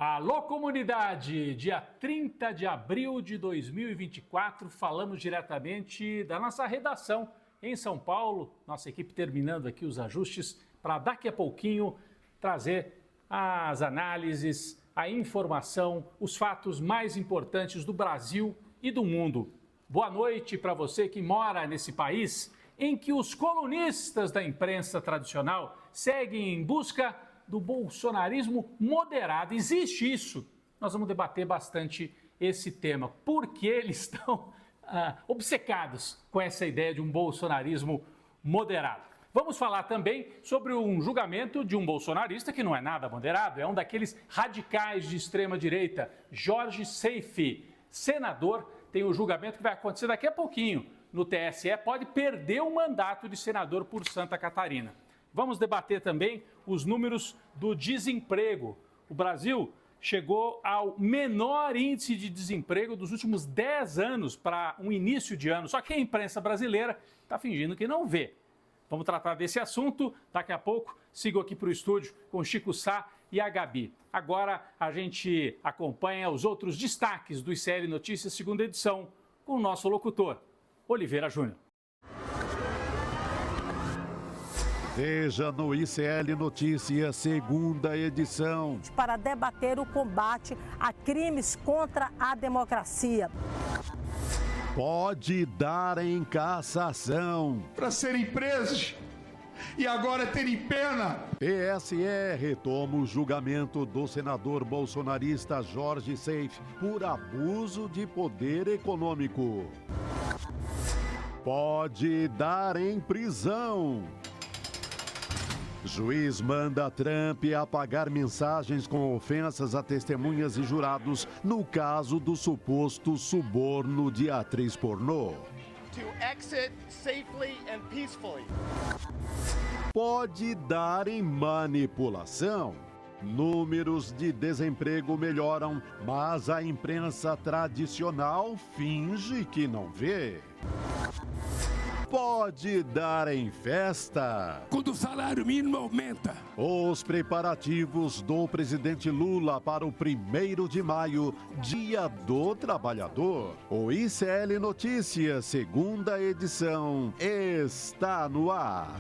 Alô, comunidade! Dia 30 de abril de 2024, falamos diretamente da nossa redação em São Paulo. Nossa equipe terminando aqui os ajustes para daqui a pouquinho trazer as análises, a informação, os fatos mais importantes do Brasil e do mundo. Boa noite para você que mora nesse país em que os colunistas da imprensa tradicional seguem em busca do bolsonarismo moderado. Existe isso? Nós vamos debater bastante esse tema. Por que eles estão obcecados com essa ideia de um bolsonarismo moderado? Vamos falar também sobre um julgamento de um bolsonarista que não é nada moderado, é um daqueles radicais de extrema-direita, Jorge Seifi, senador. Tem o julgamento que vai acontecer daqui a pouquinho no TSE, pode perder o mandato de senador por Santa Catarina. Vamos debater também os números do desemprego. O Brasil chegou ao menor índice de desemprego dos últimos 10 anos para um início de ano. Só que a imprensa brasileira está fingindo que não vê. Vamos tratar desse assunto daqui a pouco. Sigo aqui para o estúdio com o Chico Sá e a Gabi. Agora a gente acompanha os outros destaques do ICL Notícias, segunda edição, com o nosso locutor, Oliveira Júnior. Veja no ICL Notícias, segunda edição. Para debater o combate a crimes contra a democracia. Pode dar em cassação. Para serem presos e agora terem pena. TSE retoma o julgamento do senador bolsonarista Jorge Seifi por abuso de poder econômico. Pode dar em prisão. Juiz manda Trump apagar mensagens com ofensas a testemunhas e jurados no caso do suposto suborno de atriz pornô. To exit safely and peacefully. Pode dar em manipulação. Números de desemprego melhoram, mas a imprensa tradicional finge que não vê. Pode dar em festa. Quando o salário mínimo aumenta. Os preparativos do presidente Lula para o 1º de maio, Dia do Trabalhador. O ICL Notícias, segunda edição, está no ar.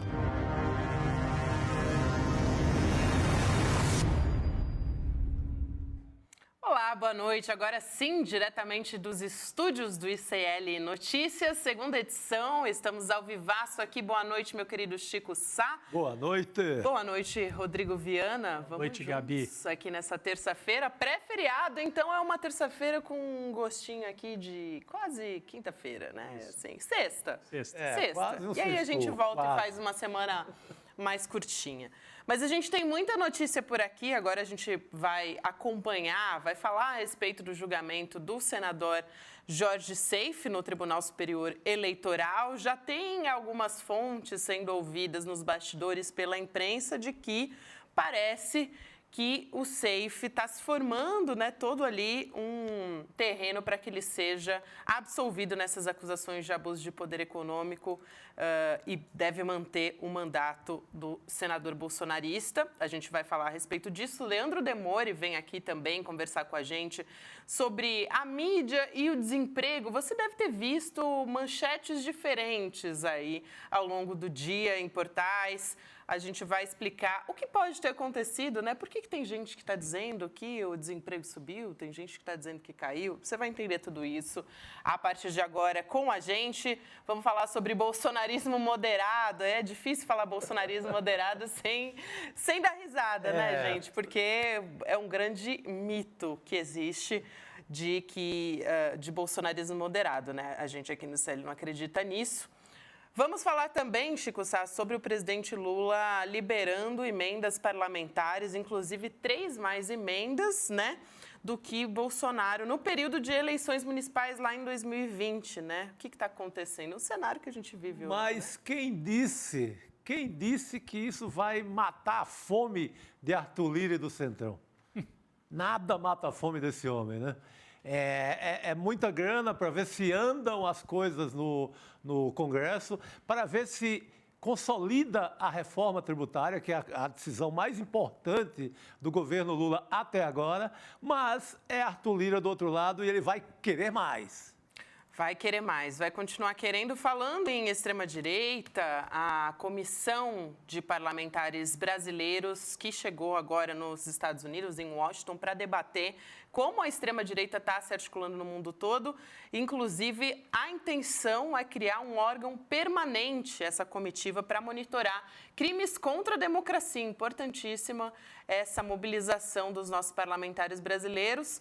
Olá, boa noite. Agora sim, diretamente dos estúdios do ICL Notícias, segunda edição. Estamos ao vivaço aqui. Boa noite, meu querido Chico Sá. Boa noite. Boa noite, Rodrigo Viana. Vamos boa noite, Gabi. Aqui nessa terça-feira, pré-feriado. Então é uma terça-feira com um gostinho aqui de quase quinta-feira, né? Assim, sexta. Sexta. E aí a gente volta e faz uma semana mais curtinha. Mas a gente tem muita notícia por aqui, agora a gente vai acompanhar, vai falar a respeito do julgamento do senador Jorge Seifi no Tribunal Superior Eleitoral. Já tem algumas fontes sendo ouvidas nos bastidores pela imprensa de que parece que o Seifi está se formando, né, todo ali um terreno para que ele seja absolvido nessas acusações de abuso de poder econômico e deve manter o mandato do senador bolsonarista. A gente vai falar a respeito disso. Leandro Demore vem aqui também conversar com a gente sobre a mídia e o desemprego. Você deve ter visto manchetes diferentes aí ao longo do dia em portais. A gente vai explicar o que pode ter acontecido, né? Por que tem gente que está dizendo que o desemprego subiu, tem gente que está dizendo que caiu. Você vai entender tudo isso a partir de agora com a gente. Vamos falar sobre bolsonarismo moderado. É difícil falar bolsonarismo moderado sem dar risada, né, gente? Porque é um grande mito que existe de bolsonarismo moderado, né? A gente aqui no CL não acredita nisso. Vamos falar também, Chico Sá, sobre o presidente Lula liberando emendas parlamentares, inclusive 3 mais emendas, né, do que Bolsonaro no período de eleições municipais lá em 2020, né? O que está acontecendo? O cenário que a gente vive hoje. Mas quem disse que isso vai matar a fome de Arthur Lira e do Centrão? Nada mata a fome desse homem, né? É muita grana para ver se andam as coisas no Congresso, para ver se consolida a reforma tributária, que é a decisão mais importante do governo Lula até agora, mas é Arthur Lira do outro lado e ele vai querer mais. Vai querer mais, vai continuar querendo. Falando em extrema-direita, a comissão de parlamentares brasileiros que chegou agora nos Estados Unidos, em Washington, para debater como a extrema-direita está se articulando no mundo todo. Inclusive, a intenção é criar um órgão permanente, essa comitiva, para monitorar crimes contra a democracia. Importantíssima essa mobilização dos nossos parlamentares brasileiros.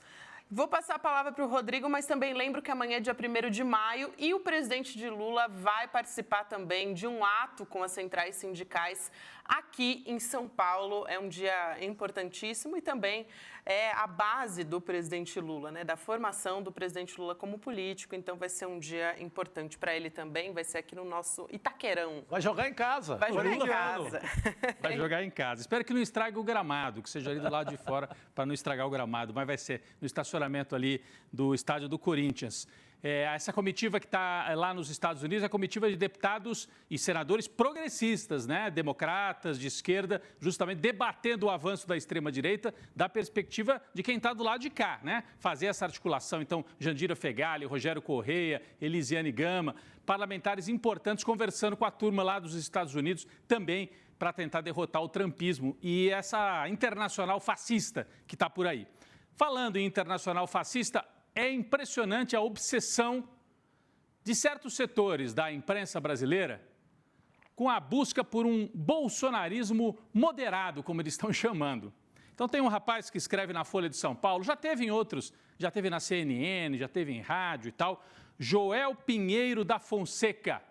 Vou passar a palavra para o Rodrigo, mas também lembro que amanhã é dia 1º de maio e o presidente de Lula vai participar também de um ato com as centrais sindicais aqui em São Paulo. É um dia importantíssimo e também é a base do presidente Lula, né? Da formação do presidente Lula como político. Então vai ser um dia importante para ele também. Vai ser aqui no nosso Itaquerão. Vai jogar em casa. Vai jogar em casa. Vai jogar em casa. Espero que não estrague o gramado, que seja ali do lado de fora para não estragar o gramado, mas vai ser no estacionamento ali do estádio do Corinthians. Essa comitiva que está lá nos Estados Unidos é a comitiva de deputados e senadores progressistas, né? Democratas, de esquerda, justamente debatendo o avanço da extrema-direita da perspectiva de quem está do lado de cá, né? Fazer essa articulação, então, Jandira Fegali, Rogério Correia, Elisiane Gama, parlamentares importantes conversando com a turma lá dos Estados Unidos também para tentar derrotar o trumpismo e essa internacional fascista que está por aí. Falando em internacional fascista, é impressionante a obsessão de certos setores da imprensa brasileira com a busca por um bolsonarismo moderado, como eles estão chamando. Então tem um rapaz que escreve na Folha de São Paulo, já teve em outros, já teve na CNN, já teve em rádio e tal, Joel Pinheiro da Fonseca.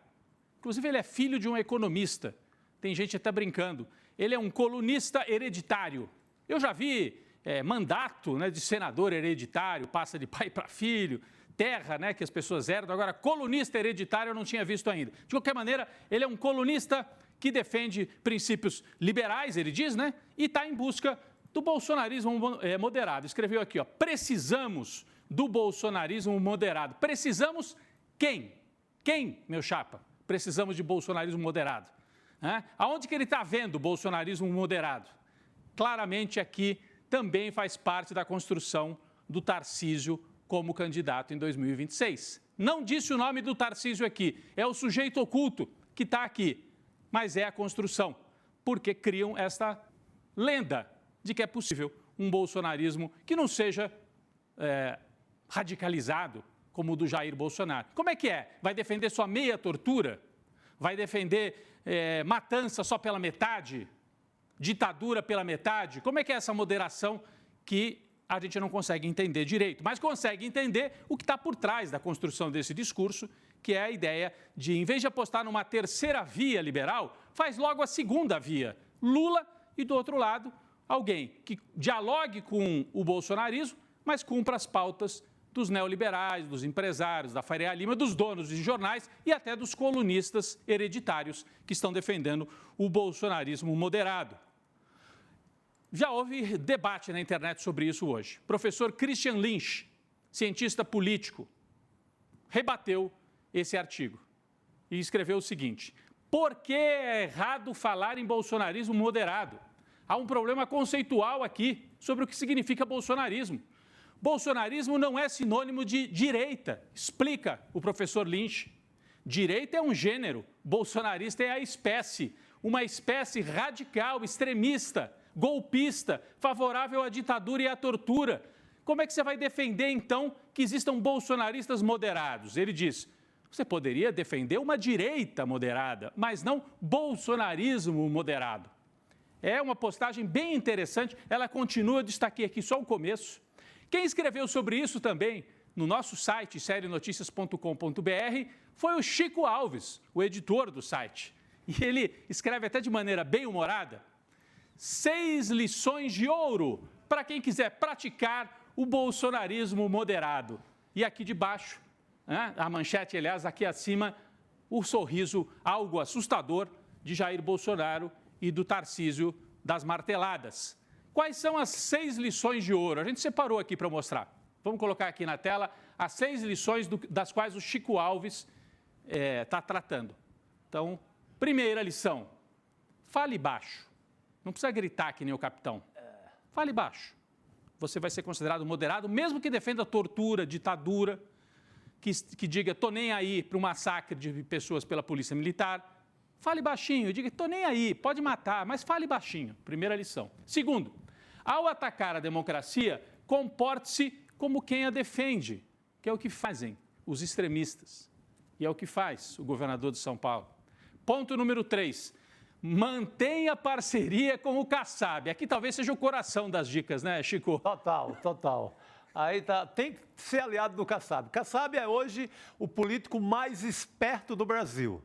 Inclusive ele é filho de um economista, tem gente até brincando. Ele é um colunista hereditário. Eu já vi mandato, né, de senador hereditário, passa de pai para filho, terra, né, que as pessoas herdam. Agora, colunista hereditário eu não tinha visto ainda. De qualquer maneira, ele é um colunista que defende princípios liberais, ele diz, né, e está em busca do bolsonarismo moderado. Escreveu aqui, ó, precisamos do bolsonarismo moderado. Precisamos quem? Quem, meu chapa? Precisamos de bolsonarismo moderado. Aonde que ele está vendo o bolsonarismo moderado? Claramente aqui também faz parte da construção do Tarcísio como candidato em 2026. Não disse o nome do Tarcísio aqui, é o sujeito oculto que está aqui, mas é a construção, porque criam esta lenda de que é possível um bolsonarismo que não seja radicalizado como o do Jair Bolsonaro. Como é que é? Vai defender só meia tortura? Vai defender matança só pela metade? Ditadura pela metade? Como é que é essa moderação que a gente não consegue entender direito, mas consegue entender o que está por trás da construção desse discurso, que é a ideia de, em vez de apostar numa terceira via liberal, faz logo a segunda via, Lula, e do outro lado, alguém que dialogue com o bolsonarismo, mas cumpra as pautas dos neoliberais, dos empresários, da Faria Lima, dos donos de jornais e até dos colunistas hereditários que estão defendendo o bolsonarismo moderado. Já houve debate na internet sobre isso hoje. Professor Christian Lynch, cientista político, rebateu esse artigo e escreveu o seguinte: por que é errado falar em bolsonarismo moderado? Há um problema conceitual aqui sobre o que significa bolsonarismo. Bolsonarismo não é sinônimo de direita, explica o professor Lynch. Direita é um gênero, bolsonarista é a espécie, uma espécie radical, extremista, golpista, favorável à ditadura e à tortura. Como é que você vai defender, então, que existam bolsonaristas moderados? Ele diz, você poderia defender uma direita moderada, mas não bolsonarismo moderado. É uma postagem bem interessante, ela continua, destaquei aqui só o começo. Quem escreveu sobre isso também no nosso site, serienoticias.com.br, foi o Chico Alves, o editor do site. E ele escreve até de maneira bem humorada, 6 lições de ouro para quem quiser praticar o bolsonarismo moderado. E aqui de baixo, né, a manchete, aliás, aqui acima, o sorriso algo assustador de Jair Bolsonaro e do Tarcísio das marteladas. Quais são as 6 lições de ouro? A gente separou aqui para mostrar. Vamos colocar aqui na tela as 6 lições das quais o Chico Alves está tratando. Então, Primeira lição, fale baixo. Não precisa gritar que nem o capitão. Fale baixo. Você vai ser considerado moderado, mesmo que defenda tortura, ditadura, que diga, tô nem aí para o massacre de pessoas pela polícia militar. Fale baixinho, diga, tô nem aí, pode matar, mas fale baixinho. Primeira lição. Segundo, ao atacar a democracia, comporte-se como quem a defende, que é o que fazem os extremistas. E é o que faz o governador de São Paulo. Ponto número 3. Mantenha parceria com o Kassab. Aqui talvez seja o coração das dicas, né, Chico? Total. Aí tem que ser aliado do Kassab. Kassab é hoje o político mais esperto do Brasil.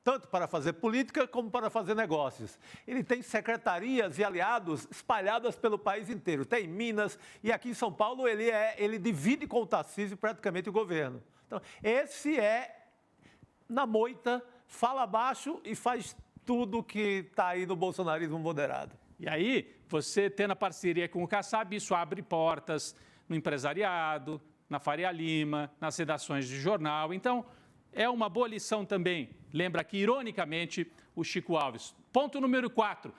Tanto para fazer política como para fazer negócios. Ele tem secretarias e aliados espalhadas pelo país inteiro. Tem em Minas e aqui em São Paulo ele divide com o Tarcísio praticamente o governo. Então, esse é, na moita, fala baixo e faz tudo que está aí no bolsonarismo moderado. E aí, você tendo a parceria com o Kassab, isso abre portas no empresariado, na Faria Lima, nas redações de jornal. Então, é uma boa lição também. Lembra que, ironicamente, o Chico Alves. Ponto número 4.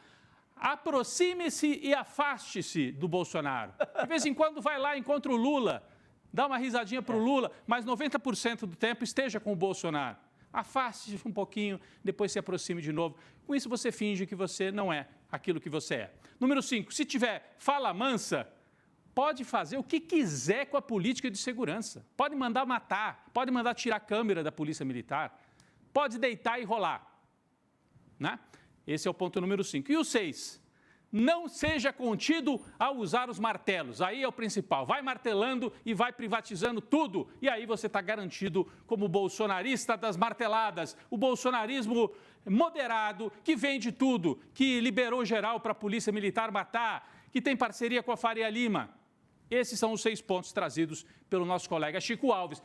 Aproxime-se e afaste-se do Bolsonaro. De vez em quando vai lá, encontra o Lula, dá uma risadinha para o Lula, mas 90% do tempo esteja com o Bolsonaro. Afaste-se um pouquinho, depois se aproxime de novo. Com isso, você finge que você não é aquilo que você é. Número 5. Se tiver fala mansa, pode fazer o que quiser com a política de segurança. Pode mandar matar, pode mandar tirar a câmera da polícia militar, pode deitar e rolar. Né? Esse é o ponto número 5. E o 6. Não seja contido ao usar os martelos. Aí é o principal. Vai martelando e vai privatizando tudo. E aí você está garantido como bolsonarista das marteladas. O bolsonarismo moderado, que vende tudo, que liberou geral para a polícia militar matar, que tem parceria com a Faria Lima. Esses são os 6 pontos trazidos pelo nosso colega Chico Alves.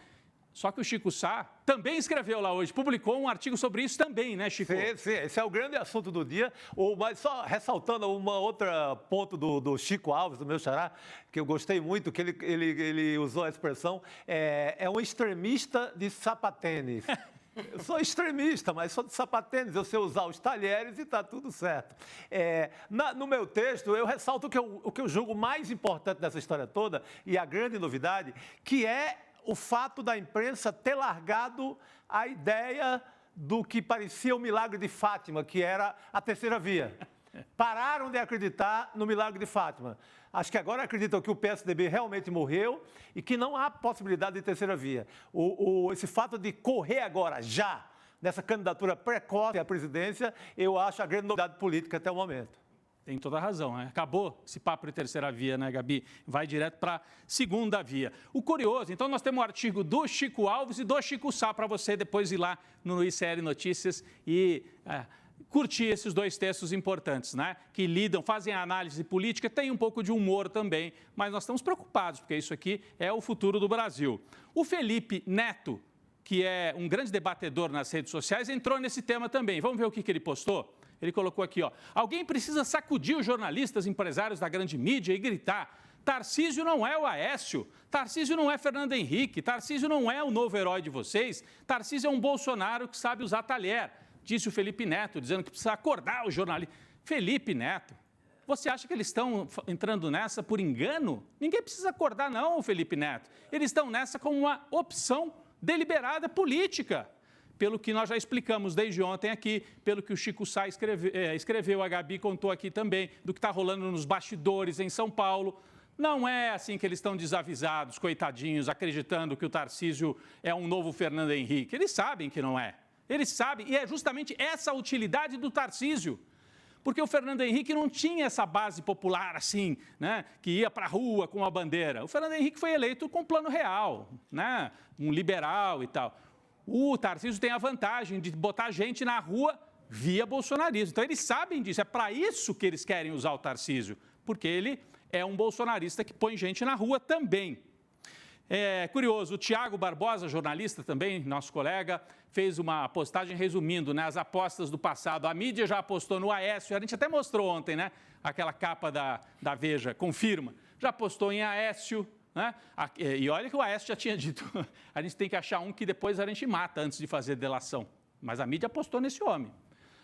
Só que o Chico Sá também escreveu lá hoje, publicou um artigo sobre isso também, né, Chico? Sim, esse é o grande assunto do dia. Mas só ressaltando uma outra ponto do Chico Alves, do meu xará, que eu gostei muito, que ele usou a expressão, é um extremista de sapatênis. Eu sou extremista, mas sou de sapatênis. Eu sei usar os talheres e está tudo certo. No meu texto, eu ressalto o que eu julgo mais importante dessa história toda, e a grande novidade, que é o fato da imprensa ter largado a ideia do que parecia o milagre de Fátima, que era a terceira via. Pararam de acreditar no milagre de Fátima. Acho que agora acreditam que o PSDB realmente morreu e que não há possibilidade de terceira via. Esse fato de correr agora, já, nessa candidatura precoce à presidência, eu acho a grande novidade política até o momento. Tem toda a razão, né? Acabou esse papo de terceira via, né, Gabi? Vai direto para a segunda via. O curioso, então nós temos um artigo do Chico Alves e do Chico Sá para você depois ir lá no ICL Notícias e curtir esses 2 textos importantes, né? Que lidam, fazem a análise política, tem um pouco de humor também, mas nós estamos preocupados, porque isso aqui é o futuro do Brasil. O Felipe Neto, que é um grande debatedor nas redes sociais, entrou nesse tema também. Vamos ver o que ele postou? Ele colocou aqui, ó, alguém precisa sacudir os jornalistas, empresários da grande mídia e gritar: Tarcísio não é o Aécio, Tarcísio não é Fernando Henrique, Tarcísio não é o novo herói de vocês, Tarcísio é um Bolsonaro que sabe usar talher, disse o Felipe Neto, dizendo que precisa acordar os jornalistas. Felipe Neto, você acha que eles estão entrando nessa por engano? Ninguém precisa acordar não, Felipe Neto. Eles estão nessa como uma opção deliberada política. Pelo que nós já explicamos desde ontem aqui, pelo que o Chico Sá escreveu, a Gabi contou aqui também, do que está rolando nos bastidores em São Paulo. Não é assim que eles estão desavisados, coitadinhos, acreditando que o Tarcísio é um novo Fernando Henrique. Eles sabem que não é. Eles sabem, e é justamente essa a utilidade do Tarcísio. Porque o Fernando Henrique não tinha essa base popular assim, né, que ia para a rua com a bandeira. O Fernando Henrique foi eleito com plano real, né, um liberal e tal. O Tarcísio tem a vantagem de botar gente na rua via bolsonarismo. Então, eles sabem disso. É para isso que eles querem usar o Tarcísio, porque ele é um bolsonarista que põe gente na rua também. É curioso, o Tiago Barbosa, jornalista também, nosso colega, fez uma postagem resumindo, né, as apostas do passado. A mídia já apostou no Aécio, a gente até mostrou ontem, né, aquela capa da Veja, confirma. Já apostou em Aécio. Né? E olha que o Aécio já tinha dito, a gente tem que achar um que depois a gente mata antes de fazer delação. Mas a mídia apostou nesse homem.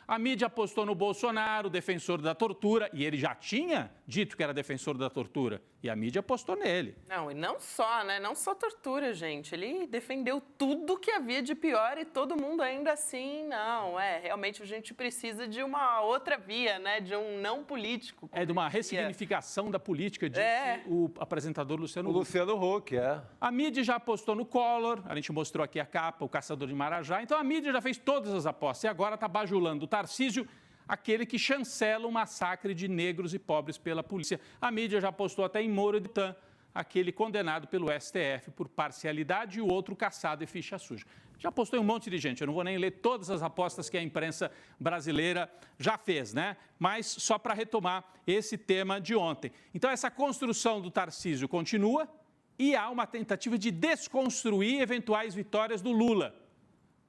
A mídia apostou no Bolsonaro, defensor da tortura, e ele já tinha dito que era defensor da tortura, e a mídia apostou nele. Não, e não só, né? Não só tortura, gente. Ele defendeu tudo que havia de pior e todo mundo ainda assim, não, realmente a gente precisa de uma outra via, né? De um não político. De uma ressignificação da política, disse o apresentador Luciano Huck. O Luciano Huck, A mídia já apostou no Collor, a gente mostrou aqui a capa, o caçador de Marajá, então a mídia já fez todas as apostas e agora está bajulando o Tarcísio, aquele que chancela o massacre de negros e pobres pela polícia. A mídia já apostou até em Moro de Tan, aquele condenado pelo STF por parcialidade e o outro caçado e ficha suja. Já apostou em um monte de gente, eu não vou nem ler todas as apostas que a imprensa brasileira já fez, né? Mas só para retomar esse tema de ontem. Então essa construção do Tarcísio continua e há uma tentativa de desconstruir eventuais vitórias do Lula.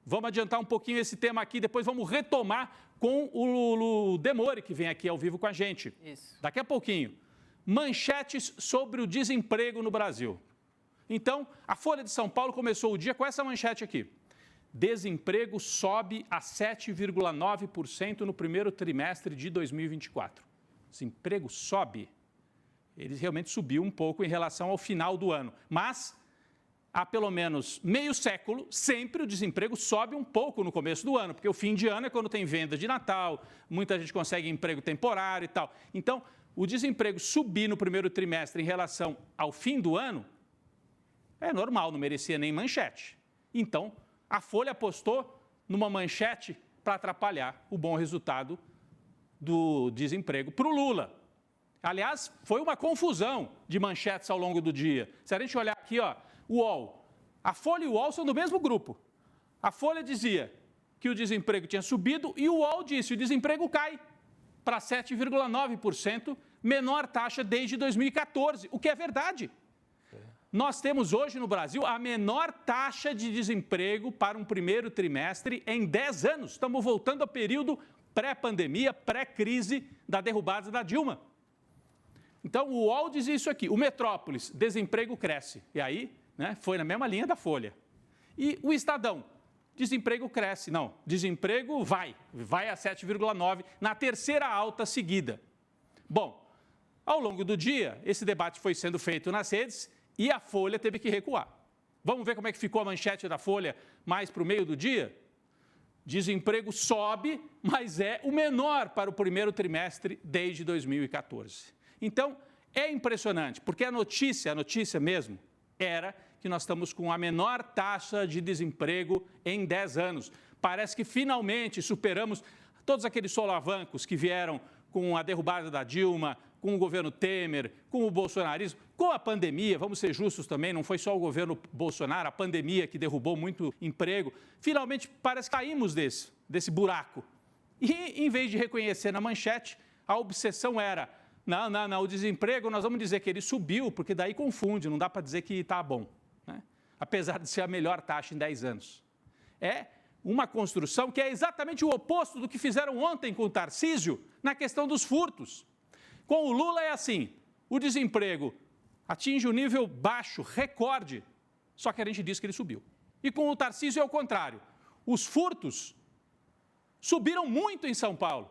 Vamos adiantar um pouquinho esse tema aqui, depois vamos retomar com o Demore, que vem aqui ao vivo com a gente. Isso. Daqui a pouquinho. Manchetes sobre o desemprego no Brasil. Então, a Folha de São Paulo começou o dia com essa manchete aqui. Desemprego sobe a 7,9% no primeiro trimestre de 2024. Desemprego sobe. Ele realmente subiu um pouco em relação ao final do ano, mas há pelo menos meio século, sempre o desemprego sobe um pouco no começo do ano, porque o fim de ano é quando tem venda de Natal, muita gente consegue emprego temporário e tal. Então, o desemprego subir no primeiro trimestre em relação ao fim do ano é normal, não merecia nem manchete. Então, a Folha apostou numa manchete para atrapalhar o bom resultado do desemprego para o Lula. Aliás, foi uma confusão de manchetes ao longo do dia. Se a gente olhar aqui, ó, o UOL. A Folha e o UOL são do mesmo grupo. A Folha dizia que o desemprego tinha subido e o UOL disse que o desemprego cai para 7,9%, menor taxa desde 2014, o que é verdade. Nós temos hoje no Brasil a menor taxa de desemprego para um primeiro trimestre em 10 anos. Estamos voltando ao período pré-pandemia, pré-crise da derrubada da Dilma. Então, o UOL diz isso aqui. O Metrópolis, desemprego cresce. E aí, né, foi na mesma linha da Folha. E o Estadão, desemprego cresce. Não, desemprego vai a 7,9% na terceira alta seguida. Bom, ao longo do dia, esse debate foi sendo feito nas redes e a Folha teve que recuar. Vamos ver como é que ficou a manchete da Folha mais para o meio do dia? Desemprego sobe, mas é o menor para o primeiro trimestre desde 2014. Então, é impressionante, porque a notícia mesmo, era que nós estamos com a menor taxa de desemprego em 10 anos. Parece que finalmente superamos todos aqueles solavancos que vieram com a derrubada da Dilma, com o governo Temer, com o bolsonarismo, com a pandemia, vamos ser justos também, não foi só o governo Bolsonaro, a pandemia que derrubou muito emprego. Finalmente, parece que caímos desse buraco. E, em vez de reconhecer na manchete, a obsessão era, não, o desemprego, nós vamos dizer que ele subiu, porque daí confunde, não dá para dizer que está bom, né? Apesar de ser a melhor taxa em 10 anos. É uma construção que é exatamente o oposto do que fizeram ontem com o Tarcísio na questão dos furtos. Com o Lula é assim, o desemprego atinge um nível baixo, recorde, só que a gente diz que ele subiu. E com o Tarcísio é o contrário, os furtos subiram muito em São Paulo.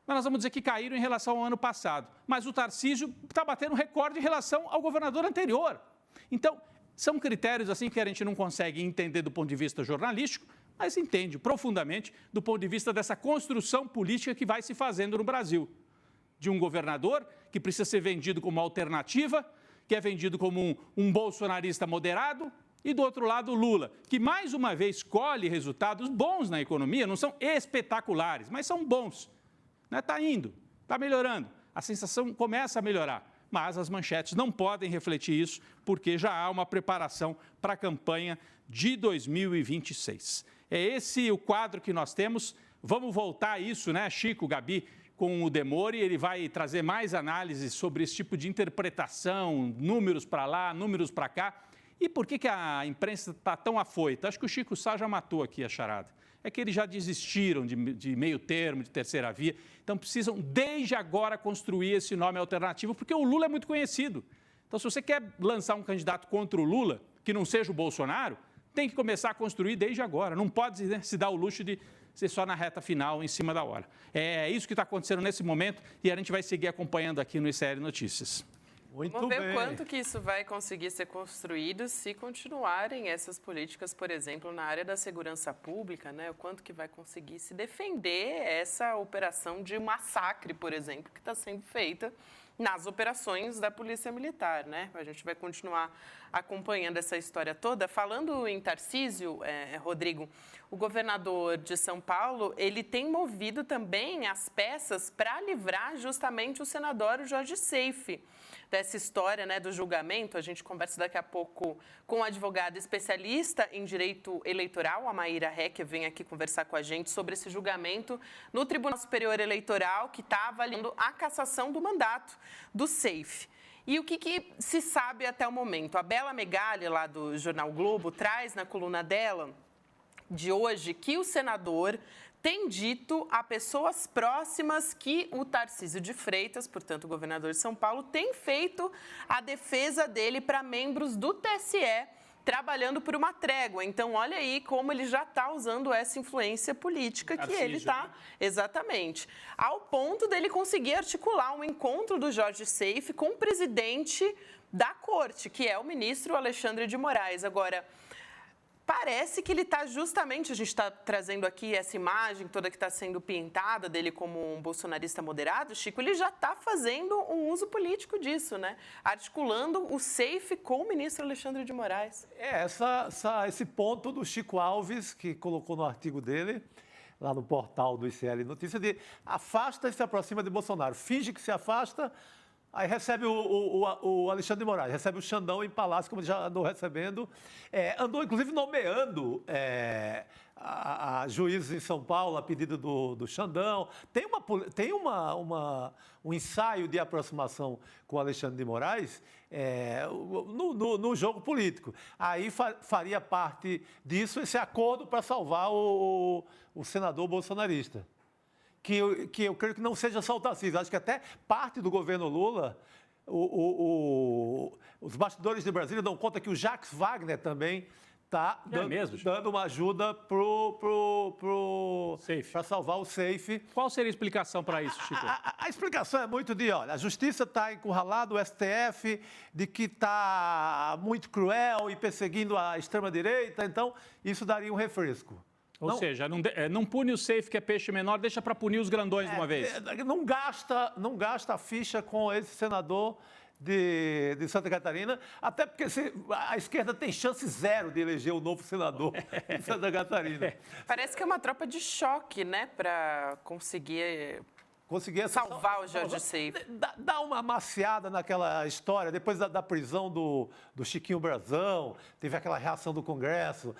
Mas nós vamos dizer que caíram em relação ao ano passado. Mas o Tarcísio está batendo recorde em relação ao governador anterior. Então, são critérios assim que a gente não consegue entender do ponto de vista jornalístico, mas entende profundamente do ponto de vista dessa construção política que vai se fazendo no Brasil. De um governador que precisa ser vendido como alternativa, que é vendido como um bolsonarista moderado, e do outro lado o Lula, que mais uma vez colhe resultados bons na economia, não são espetaculares, mas são bons. Está indo, está melhorando, a sensação começa a melhorar, mas as manchetes não podem refletir isso, porque já há uma preparação para a campanha de 2026. É esse o quadro que nós temos, vamos voltar a isso, né, Chico, Gabi, com o Demore, ele vai trazer mais análises sobre esse tipo de interpretação, números para lá, números para cá, e por que a imprensa está tão afoita? Acho que o Chico Sá já matou aqui a charada. É que eles já desistiram de meio termo, de terceira via, então precisam desde agora construir esse nome alternativo, porque o Lula é muito conhecido. Então, se você quer lançar um candidato contra o Lula, que não seja o Bolsonaro, tem que começar a construir desde agora. Não pode, né, se dar o luxo de ser só na reta final, em cima da hora. É isso que está acontecendo nesse momento e a gente vai seguir acompanhando aqui no ICL Notícias. Vamos ver o quanto que isso vai conseguir ser construído se continuarem essas políticas, por exemplo, na área da segurança pública, né? O quanto que vai conseguir se defender essa operação de massacre, por exemplo, que está sendo feita nas operações da Polícia Militar, né? A gente vai continuar acompanhando essa história toda. Falando em Tarcísio, Rodrigo, o governador de São Paulo, ele tem movido também as peças para livrar justamente o senador Jorge Seife dessa história, né, do julgamento. A gente conversa daqui a pouco com um advogado especialista em direito eleitoral, a Maíra Hecker, vem aqui conversar com a gente sobre esse julgamento no Tribunal Superior Eleitoral, que está avaliando a cassação do mandato do Seife. E o que se sabe até o momento? A Bela Megali, lá do Jornal Globo, traz na coluna dela de hoje que o senador tem dito a pessoas próximas que o Tarcísio de Freitas, portanto, o governador de São Paulo, tem feito a defesa dele para membros do TSE, trabalhando por uma trégua. Então, olha aí como ele já está usando essa influência política que ele está... Exatamente. Ao ponto dele conseguir articular um encontro do Jorge Seife com o presidente da corte, que é o ministro Alexandre de Moraes. Agora, parece que ele está justamente, a gente está trazendo aqui essa imagem toda que está sendo pintada dele como um bolsonarista moderado, Chico, ele já está fazendo um uso político disso, né? Articulando o Seife com o ministro Alexandre de Moraes. Esse ponto do Chico Alves, que colocou no artigo dele, lá no portal do ICL Notícia, de afasta e se aproxima de Bolsonaro. Finge que se afasta, aí recebe o Alexandre de Moraes, recebe o Xandão em Palácio, como ele já andou recebendo. Andou, inclusive, nomeando a juízes em São Paulo a pedido do Xandão. Tem um ensaio de aproximação com o Alexandre de Moraes no jogo político. Aí faria parte disso esse acordo para salvar o senador bolsonarista. Que eu creio que não seja só o Tarcísio. Acho que até parte do governo Lula, os bastidores de Brasília dão conta que o Jacques Wagner também está dando uma ajuda para salvar o Seife. Qual seria a explicação para isso, Chico? A explicação é muito olha, a justiça está encurralada, o STF, de que está muito cruel e perseguindo a extrema-direita, então isso daria um refresco. Ou seja, não pune o Seife, que é peixe menor, deixa para punir os grandões de uma vez. Não gasta a ficha com esse senador de Santa Catarina, até porque a esquerda tem chance zero de eleger o novo senador de Santa Catarina. Parece que é uma tropa de choque, né, para conseguir salvar o Jorge Seife. Dá uma amaciada naquela história, depois da prisão do Chiquinho Brazão, teve aquela reação do Congresso,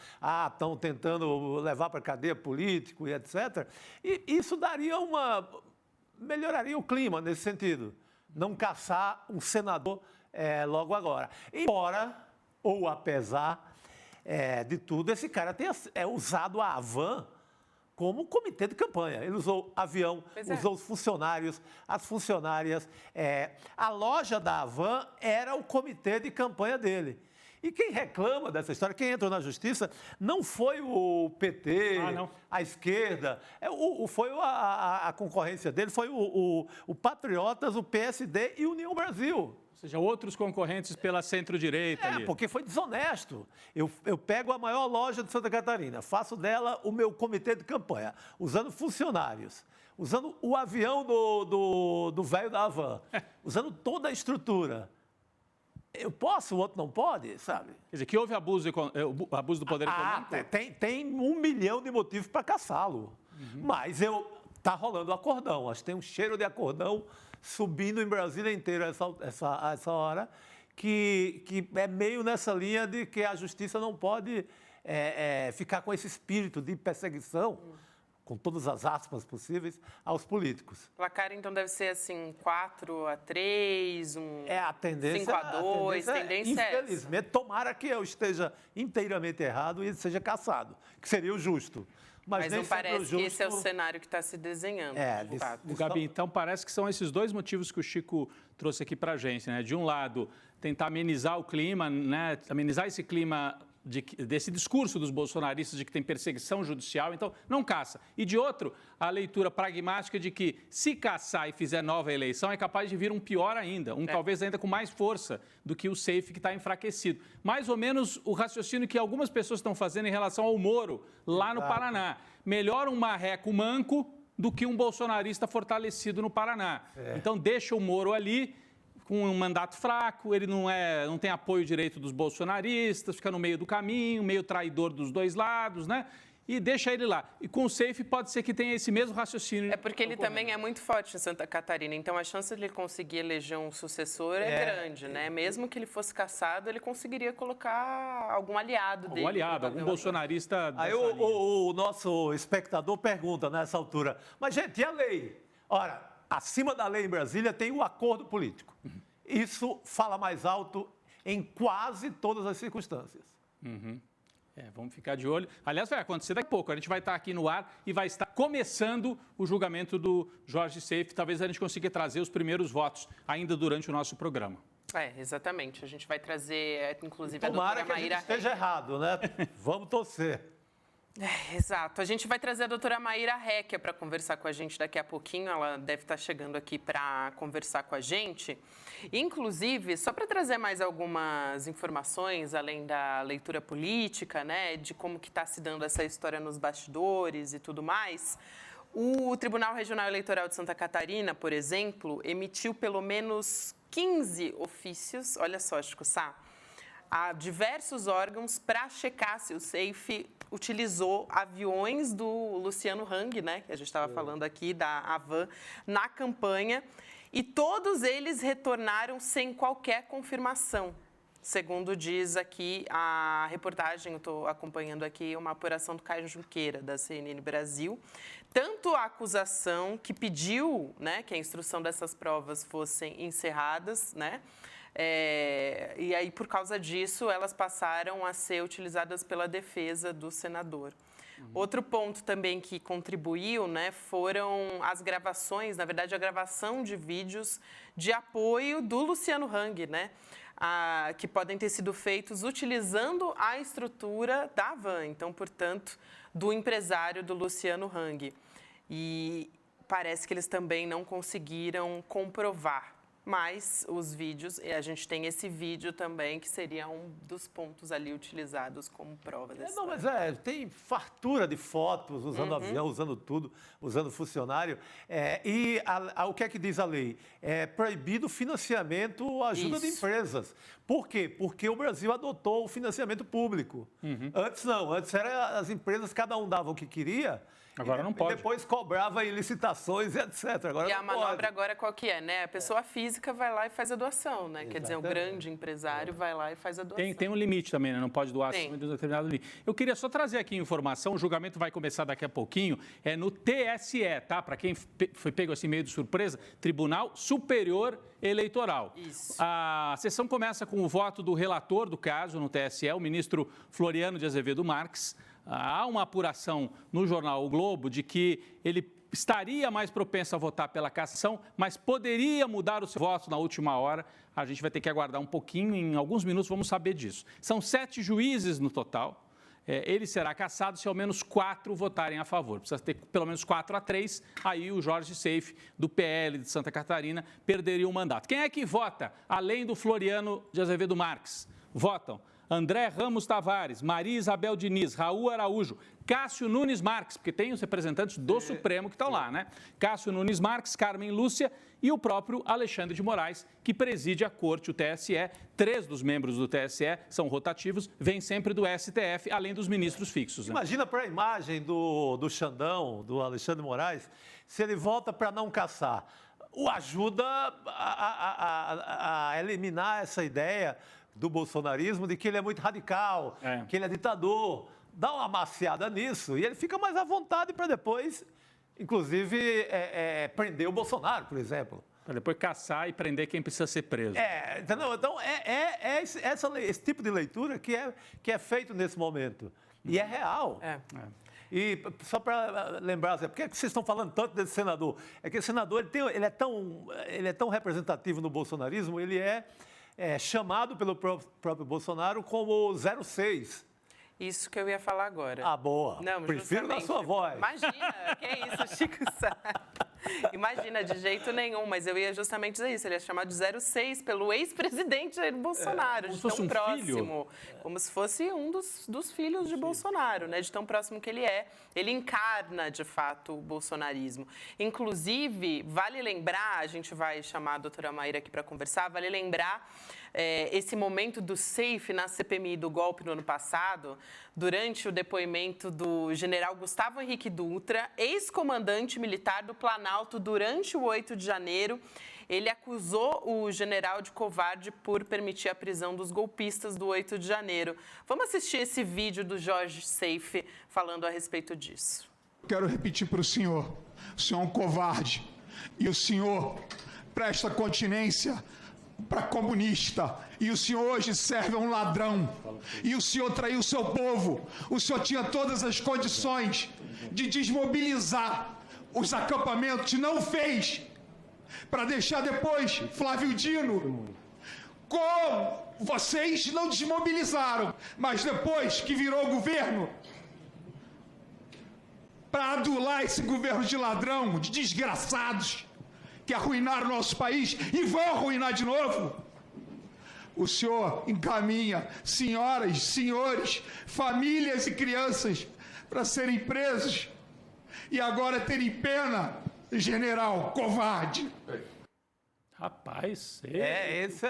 estão tentando levar para a cadeia político e etc. E isso melhoraria o clima nesse sentido, não caçar um senador logo agora. Embora, ou apesar de tudo, esse cara tenha usado a Havan como comitê de campanha. Ele usou avião, usou os funcionários, as funcionárias. A loja da Havan era o comitê de campanha dele. E quem reclama dessa história, quem entrou na justiça, não foi o PT, a esquerda, foi a concorrência dele, foi o Patriotas, o PSD e o União Brasil. Ou seja, outros concorrentes pela centro-direita. Porque foi desonesto. Eu pego a maior loja de Santa Catarina, faço dela o meu comitê de campanha, usando funcionários, usando o avião do velho da Havan, usando toda a estrutura. Eu posso, o outro não pode, sabe? Quer dizer, que houve abuso do poder econômico? Tem 1 milhão de motivos para caçá-lo. Mas está rolando acordão. Acho que tem um cheiro de acordão subindo em Brasília inteira essa hora, que é meio nessa linha de que a justiça não pode ficar com esse espírito de perseguição, com todas as aspas possíveis, aos políticos. O placar, então, deve ser assim, 4-3, a tendência, 5-2, tendência é infelizmente, tomara que eu esteja inteiramente errado e ele seja cassado, que seria o justo. Mas não parece que esse é o cenário que está se desenhando. Gabi, então parece que são esses dois motivos que o Chico trouxe aqui para a gente, né? De um lado, tentar amenizar o clima, né? Amenizar esse clima desse discurso dos bolsonaristas de que tem perseguição judicial, então não caça. E de outro, a leitura pragmática de que se caçar e fizer nova eleição é capaz de vir um pior ainda, talvez ainda com mais força do que o SAFE que está enfraquecido. Mais ou menos o raciocínio que algumas pessoas estão fazendo em relação ao Moro lá no Paraná. Melhor um marreco manco do que um bolsonarista fortalecido no Paraná. Então deixa o Moro ali com um mandato fraco, ele não tem apoio direito dos bolsonaristas, fica no meio do caminho, meio traidor dos dois lados, né? E deixa ele lá. E com o SAFE pode ser que tenha esse mesmo raciocínio. É porque ele também é muito forte em Santa Catarina, então a chance de ele conseguir eleger um sucessor é grande, né? Mesmo que ele fosse caçado, ele conseguiria colocar algum aliado dele. Algum aliado, algum bolsonarista. Aí o nosso espectador pergunta nessa altura, mas gente, e a lei? Ora, acima da lei em Brasília tem o acordo político. Isso fala mais alto em quase todas as circunstâncias. Vamos ficar de olho. Aliás, vai acontecer daqui a pouco. A gente vai estar aqui no ar e vai estar começando o julgamento do Jorge Seife. Talvez a gente consiga trazer os primeiros votos ainda durante o nosso programa. Exatamente. A gente vai trazer, inclusive, Tomara a doutora Maíra. Que a gente esteja errado, né? Vamos torcer. Exato. A gente vai trazer a doutora Maíra Recchia para conversar com a gente daqui a pouquinho. Ela deve estar chegando aqui para conversar com a gente. Inclusive, só para trazer mais algumas informações, além da leitura política, né, de como que está se dando essa história nos bastidores e tudo mais, o Tribunal Regional Eleitoral de Santa Catarina, por exemplo, emitiu pelo menos 15 ofícios, olha só, Chico Sá, a diversos órgãos para checar se o SAFE utilizou aviões do Luciano Hang, né, que a gente estava falando aqui, da Avan, na campanha, e todos eles retornaram sem qualquer confirmação. Segundo diz aqui a reportagem, eu estou acompanhando aqui uma apuração do Caio Junqueira, da CNN Brasil. Tanto a acusação que pediu, né, que a instrução dessas provas fossem encerradas, né, e aí, por causa disso, elas passaram a ser utilizadas pela defesa do senador. Outro ponto também que contribuiu, né, foram as gravações, na verdade, a gravação de vídeos de apoio do Luciano Hang, né, que podem ter sido feitos utilizando a estrutura da Avan, então, portanto, do empresário do Luciano Hang. E parece que eles também não conseguiram comprovar. Mas os vídeos, a gente tem esse vídeo também, que seria um dos pontos ali utilizados como prova dessa história. Mas tem fartura de fotos, usando avião, usando tudo, usando funcionário. O que é que diz a lei? É proibido o financiamento, ajuda de empresas. Por quê? Porque o Brasil adotou o financiamento público. Antes não, antes era as empresas, cada um dava o que queria. Agora não pode. E depois cobrava em licitações, etc. Agora e não a manobra pode. agora qual que é, né? A pessoa física vai lá e faz a doação, né? Quer dizer, o grande empresário vai lá e faz a doação. Tem um limite também, né? Não pode doar acima de um determinado limite. Eu queria só trazer aqui informação, o julgamento vai começar daqui a pouquinho, no TSE, tá? Para quem foi pego assim meio de surpresa, Tribunal Superior Eleitoral. Isso. A sessão começa com o voto do relator do caso no TSE, o ministro Floriano de Azevedo Marques. Há uma apuração no jornal O Globo de que ele estaria mais propenso a votar pela cassação, mas poderia mudar o seu voto na última hora. A gente vai ter que aguardar um pouquinho, em alguns minutos vamos saber disso. São 7 juízes no total. Ele será cassado se ao menos 4 votarem a favor. Precisa ter pelo menos 4-3, aí o Jorge Seife, do PL de Santa Catarina, perderia o mandato. Quem é que vota, além do Floriano de Azevedo Marques? Votam André Ramos Tavares, Maria Isabel Diniz, Raul Araújo, Cássio Nunes Marques, porque tem os representantes do Supremo que estão lá, né? Cássio Nunes Marques, Carmen Lúcia e o próprio Alexandre de Moraes, que preside a corte, o TSE. 3 dos membros do TSE são rotativos, vêm sempre do STF, além dos ministros fixos. Né? Imagina para a imagem do Xandão, do Alexandre de Moraes, se ele volta para não caçar. O ajuda a eliminar essa ideia do bolsonarismo, de que ele é muito radical, que ele é ditador. Dá uma amaciada nisso e ele fica mais à vontade para depois, inclusive, prender o Bolsonaro, por exemplo. Para depois caçar e prender quem precisa ser preso. Entendeu? Então, esse tipo de leitura que é feito nesse momento. E é real. E só para lembrar, por que vocês estão falando tanto desse senador? É que o senador ele é tão representativo no bolsonarismo, ele é chamado pelo próprio Bolsonaro como 06. Isso que eu ia falar agora. Ah, boa. Não, prefiro da justamente. sua voz. Imagina, que isso, Chico Sá. Imagina, de jeito nenhum, mas eu ia justamente dizer isso. Ele é chamado de 06 pelo ex-presidente Jair Bolsonaro, como de se fosse tão um próximo. Como se fosse um dos filhos de Bolsonaro, né? De tão próximo que ele é. Ele encarna, de fato, o bolsonarismo. Inclusive, vale lembrar, a gente vai chamar a doutora Maíra aqui para conversar, vale lembrar esse momento do safe na CPMI do golpe no ano passado, durante o depoimento do general Gustavo Henrique Dutra, ex-comandante militar do Planalto, durante o 8 de janeiro. Ele acusou o general de covarde por permitir a prisão dos golpistas do 8 de janeiro. Vamos assistir esse vídeo do Jorge Seife falando a respeito disso. Quero repetir para o senhor é um covarde e o senhor presta continência para comunista, e o senhor hoje serve a um ladrão, e o senhor traiu o seu povo. O senhor tinha todas as condições de desmobilizar os acampamentos, não fez, para deixar depois Flávio Dino. Como vocês não desmobilizaram, mas depois que virou governo, para adular esse governo de ladrão, de desgraçados, que arruinaram o nosso país e vão arruinar de novo, o senhor encaminha senhoras, senhores, famílias e crianças para serem presos e agora terem pena, general covarde. Rapaz, Esse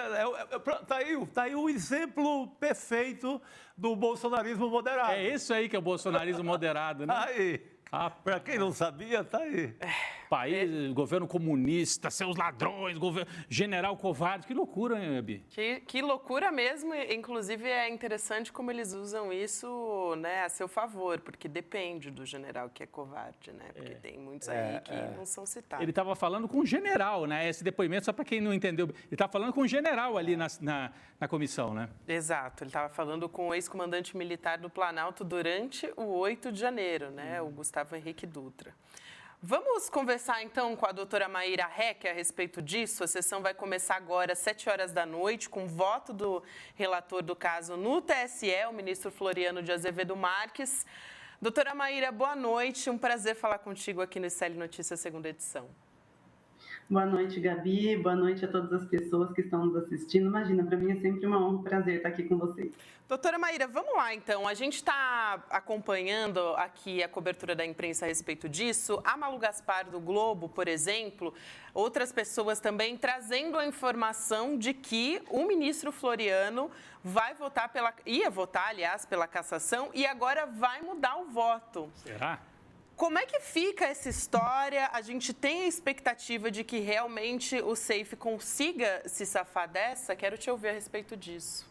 tá aí o exemplo perfeito do bolsonarismo moderado. é isso aí que é o bolsonarismo moderado, né? Tá aí. Para quem não sabia, tá aí. País, governo comunista, seus ladrões, general covarde. Que loucura, hein, Gabi? Que loucura mesmo. Inclusive, é interessante como eles usam isso, né, a seu favor, porque depende do general que é covarde, né? Porque tem muitos aí que não são citados. Ele estava falando com um general, né? Esse depoimento, só para quem não entendeu, ele estava falando com um general ali na comissão, né? Exato. Ele estava falando com o ex-comandante militar do Planalto durante o 8 de janeiro, né? O Gustavo Henrique Dutra. Vamos conversar, então, com a doutora Maíra Reck a respeito disso. A sessão vai começar agora às 7 horas da noite, com voto do relator do caso no TSE, o ministro Floriano de Azevedo Marques. Doutora Maíra, boa noite. Um prazer falar contigo aqui no ICL Notícias, segunda edição. Boa noite, Gabi. Boa noite a todas as pessoas que estão nos assistindo. Imagina, para mim é sempre uma honra, um prazer estar aqui com vocês. Doutora Maíra, vamos lá, então. A gente está acompanhando aqui a cobertura da imprensa a respeito disso. A Malu Gaspar, do Globo, por exemplo, outras pessoas também trazendo a informação de que o ministro Floriano ia votar, aliás, pela cassação e agora vai mudar o voto. Será? Como é que fica essa história? A gente tem a expectativa de que realmente o Seife consiga se safar dessa? Quero te ouvir a respeito disso.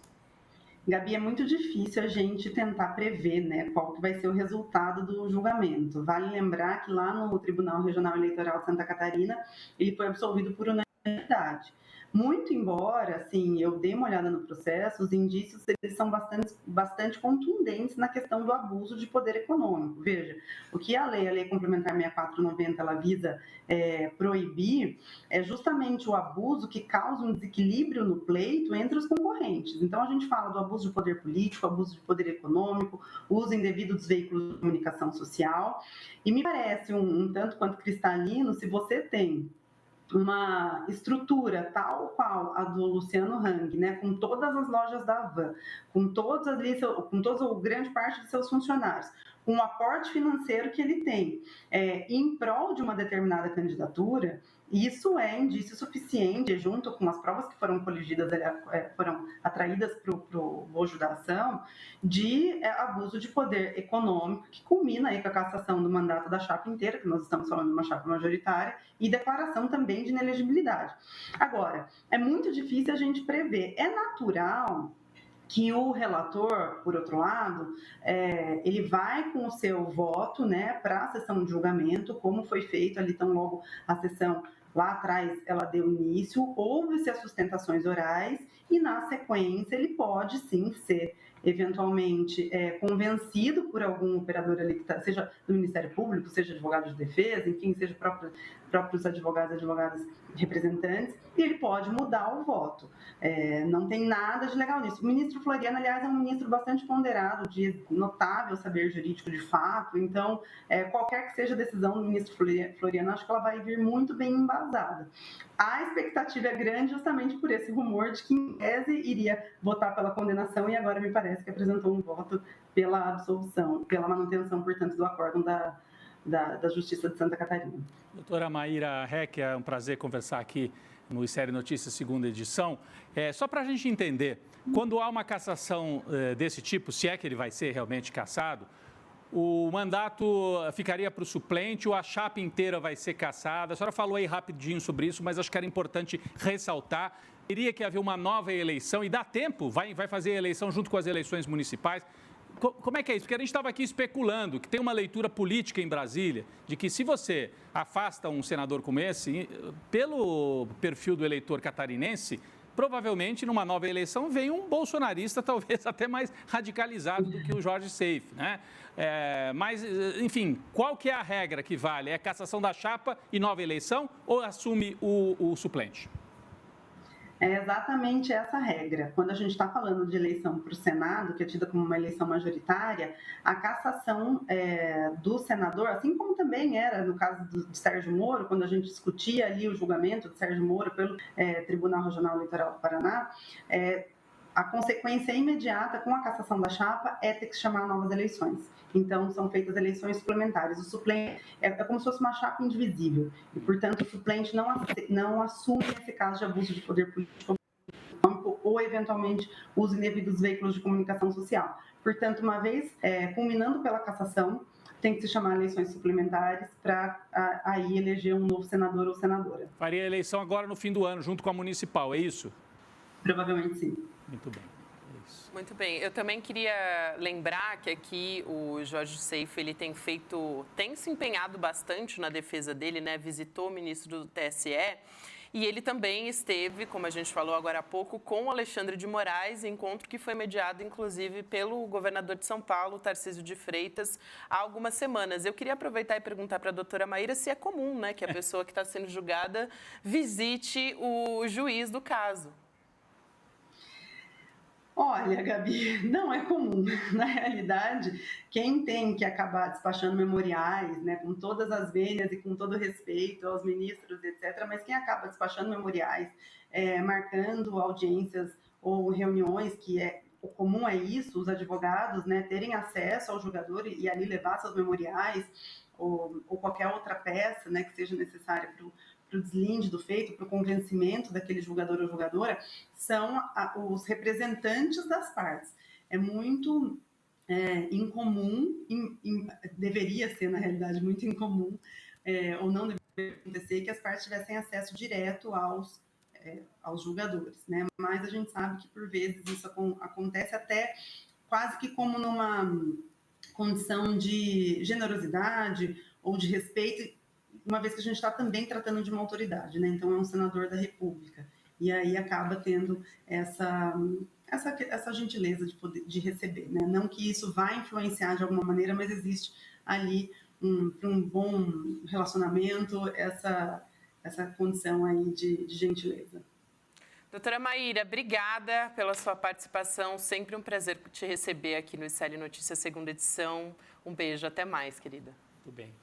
Gabi, é muito difícil a gente tentar prever, né, qual que vai ser o resultado do julgamento. Vale lembrar que lá no Tribunal Regional Eleitoral de Santa Catarina, ele foi absolvido por unanimidade. Muito embora, assim, eu dei uma olhada no processo, os indícios eles são bastante contundentes na questão do abuso de poder econômico. Veja, o que a Lei Complementar 6490, ela visa proibir é justamente o abuso que causa um desequilíbrio no pleito entre os concorrentes. Então, a gente fala do abuso de poder político, abuso de poder econômico, uso indevido dos veículos de comunicação social, e me parece um tanto quanto cristalino se você tem uma estrutura tal qual a do Luciano Hang, né, com todas as lojas da Havan, com todos ou grande parte de seus funcionários, com o aporte financeiro que ele tem, em prol de uma determinada candidatura, isso é indício suficiente, junto com as provas que foram coligidas, foram atraídas para o bojo da ação, de abuso de poder econômico, que culmina aí com a cassação do mandato da chapa inteira, que nós estamos falando de uma chapa majoritária, e declaração também de inelegibilidade. Agora, é muito difícil a gente prever. É natural que o relator, por outro lado, ele vai com o seu voto, né, para a sessão de julgamento, como foi feito ali tão logo a sessão lá atrás ela deu início, houve-se as sustentações orais e, na sequência, ele pode sim ser eventualmente convencido por algum operador ali, seja do Ministério Público, seja advogado de defesa, enfim, seja próprios advogados e advogadas representantes, e ele pode mudar o voto. Não tem nada de legal nisso. O ministro Floriano, aliás, é um ministro bastante ponderado, de notável saber jurídico de fato, então, qualquer que seja a decisão do ministro Floriano, acho que ela vai vir muito bem embasada. A expectativa é grande justamente por esse rumor de que, em tese, iria votar pela condenação e agora me parece que apresentou um voto pela absolução, pela manutenção, portanto, do acórdão da Justiça de Santa Catarina. Doutora Maíra Heck, é um prazer conversar aqui no Série Notícias, segunda edição. Só para a gente entender, quando há uma cassação desse tipo, se é que ele vai ser realmente cassado, o mandato ficaria para o suplente ou a chapa inteira vai ser cassada? A senhora falou aí rapidinho sobre isso, mas acho que era importante ressaltar. Teria que haver uma nova eleição e dá tempo? Vai fazer a eleição junto com as eleições municipais? Como é que é isso? Porque a gente estava aqui especulando que tem uma leitura política em Brasília de que se você afasta um senador como esse, pelo perfil do eleitor catarinense, provavelmente numa nova eleição vem um bolsonarista talvez até mais radicalizado do que o Jorge Seife, né? Mas, enfim, qual que é a regra que vale? É a cassação da chapa e nova eleição ou assume o suplente? É exatamente essa regra. Quando a gente está falando de eleição para o Senado, que é tida como uma eleição majoritária, a cassação do senador, assim como também era no caso de Sérgio Moro, quando a gente discutia ali o julgamento de Sérgio Moro pelo Tribunal Regional Eleitoral do Paraná, a consequência imediata com a cassação da chapa é ter que chamar novas eleições. Então, são feitas eleições suplementares. O suplente é como se fosse uma chapa indivisível. E, portanto, o suplente não assume esse caso de abuso de poder político ou, eventualmente, uso indevido dos veículos de comunicação social. Portanto, uma vez culminando pela cassação, tem que se chamar eleições suplementares para aí eleger um novo senador ou senadora. Faria a eleição agora no fim do ano, junto com a municipal, é isso? Provavelmente sim. Muito bem. Muito bem. Eu também queria lembrar que aqui o Jorge Seife, ele tem se empenhado bastante na defesa dele, né? Visitou o ministro do TSE e ele também esteve, como a gente falou agora há pouco, com o Alexandre de Moraes, encontro que foi mediado, inclusive, pelo governador de São Paulo, Tarcísio de Freitas, há algumas semanas. Eu queria aproveitar e perguntar para a doutora Maíra se é comum, né, que a pessoa que está sendo julgada visite o juiz do caso. Olha, Gabi, não é comum. Na realidade, quem tem que acabar despachando memoriais, né, com todas as vênias e com todo respeito aos ministros, etc., mas quem acaba despachando memoriais, marcando audiências ou reuniões, o comum é isso, os advogados, né, terem acesso ao julgador e ali levar seus memoriais ou qualquer outra peça, né, que seja necessária para o deslinde do feito, para o convencimento daquele julgador ou julgadora, são os representantes das partes. É muito incomum, deveria ser, na realidade, muito incomum, ou não deveria acontecer, que as partes tivessem acesso direto aos julgadores, né? Mas a gente sabe que, por vezes, isso acontece até quase que como numa condição de generosidade ou de respeito, uma vez que a gente está também tratando de uma autoridade, né? Então, é um senador da República. E aí acaba tendo essa gentileza de receber, né? Não que isso vai influenciar de alguma maneira, mas existe ali, para um bom relacionamento, essa condição aí de gentileza. Doutora Maíra, obrigada pela sua participação. Sempre um prazer te receber aqui no Série Notícias, segunda edição. Um beijo, até mais, querida. Tudo bem.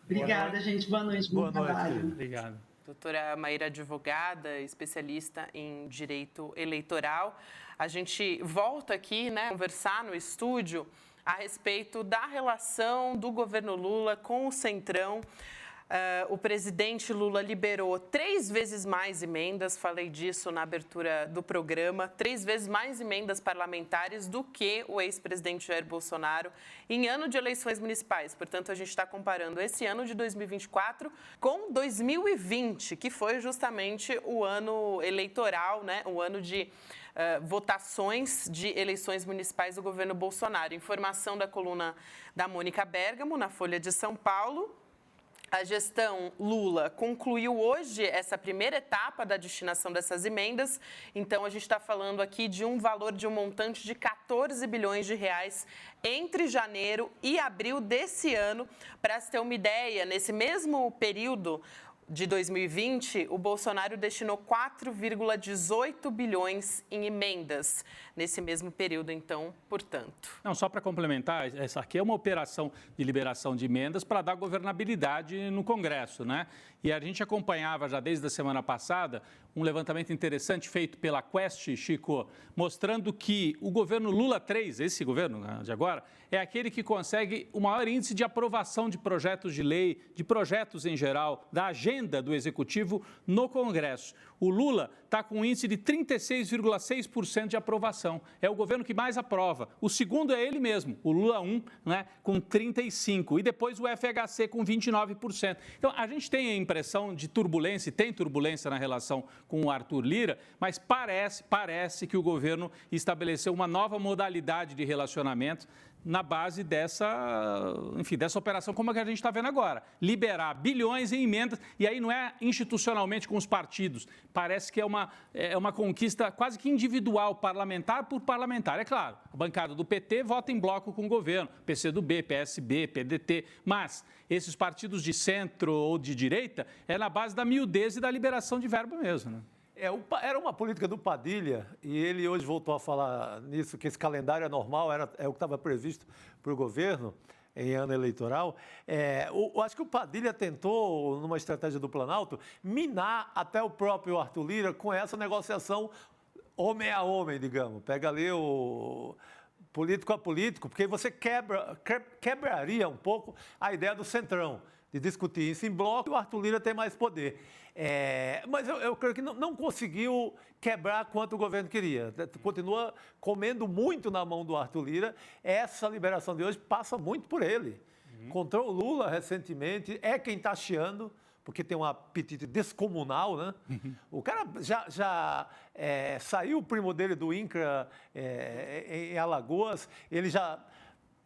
Obrigada, gente. Boa noite. Boa noite. Obrigado. Doutora Maíra, advogada, especialista em direito eleitoral. A gente volta aqui, né, conversar no estúdio a respeito da relação do governo Lula com o Centrão. O presidente Lula liberou 3 vezes mais emendas, falei disso na abertura do programa, 3 vezes mais emendas parlamentares do que o ex-presidente Jair Bolsonaro em ano de eleições municipais. Portanto, a gente está comparando esse ano de 2024 com 2020, que foi justamente o ano eleitoral, né? O ano de votações de eleições municipais do governo Bolsonaro. Informação da coluna da Mônica Bergamo, na Folha de São Paulo. A gestão Lula concluiu hoje essa primeira etapa da destinação dessas emendas. Então, a gente está falando aqui de um valor de um montante de 14 bilhões de reais entre janeiro e abril desse ano. Para se ter uma ideia, nesse mesmo período de 2020, o Bolsonaro destinou 4,18 bilhões em emendas nesse mesmo período, então, portanto. Não, só para complementar, essa aqui é uma operação de liberação de emendas para dar governabilidade no Congresso, né? E a gente acompanhava já desde a semana passada um levantamento interessante feito pela Quest, Chico, mostrando que o governo Lula 3, esse governo de agora, é aquele que consegue o maior índice de aprovação de projetos de lei, de projetos em geral, da agenda do Executivo no Congresso. O Lula está com um índice de 36,6% de aprovação. É o governo que mais aprova. O segundo é ele mesmo, o Lula 1, né, com 35%. E depois o FHC com 29%. Então, a gente tem a impressão de turbulência, e tem turbulência na relação com o Arthur Lira, mas parece que o governo estabeleceu uma nova modalidade de relacionamento na base dessa operação, como a que a gente está vendo agora. Liberar bilhões em emendas, e aí não é institucionalmente com os partidos. Parece que é uma conquista quase que individual, parlamentar por parlamentar. É claro, a bancada do PT vota em bloco com o governo, PCdoB, PSB, PDT, mas esses partidos de centro ou de direita é na base da miudez e da liberação de verba mesmo, né? Era uma política do Padilha, e ele hoje voltou a falar nisso, que esse calendário é normal, é o que estava previsto para o governo em ano eleitoral. Acho que o Padilha tentou, numa estratégia do Planalto, minar até o próprio Arthur Lira com essa negociação homem a homem, digamos. Pega ali o político a político, porque você quebraria um pouco a ideia do centrão, de discutir isso em bloco, e o Arthur Lira tem mais poder. Mas eu creio que não conseguiu quebrar quanto o governo queria. Continua comendo muito na mão do Arthur Lira. Essa liberação de hoje passa muito por ele. Encontrou o Lula recentemente, é quem está chiando, porque tem um apetite descomunal, né? O cara já saiu o primo dele do INCRA em Alagoas, ele já...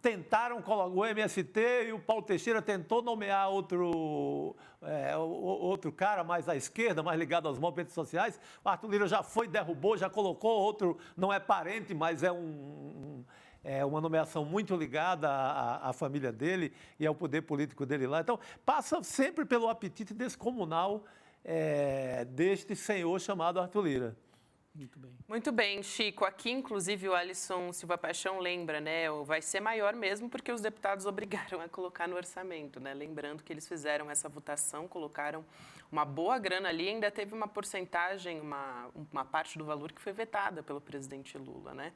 Tentaram colocar o MST e o Paulo Teixeira tentou nomear outro cara mais à esquerda, mais ligado aos movimentos sociais. O Arthur Lira já foi, derrubou, já colocou outro, não é parente, mas é uma nomeação muito ligada à família dele e ao poder político dele lá. Então, passa sempre pelo apetite descomunal deste senhor chamado Arthur Lira. Muito bem. Muito bem, Chico. Aqui, inclusive, o Alisson Silva Paixão lembra, né? Vai ser maior mesmo porque os deputados obrigaram a colocar no orçamento, né? Lembrando que eles fizeram essa votação, colocaram uma boa grana ali, ainda teve uma porcentagem, uma parte do valor que foi vetada pelo presidente Lula, né?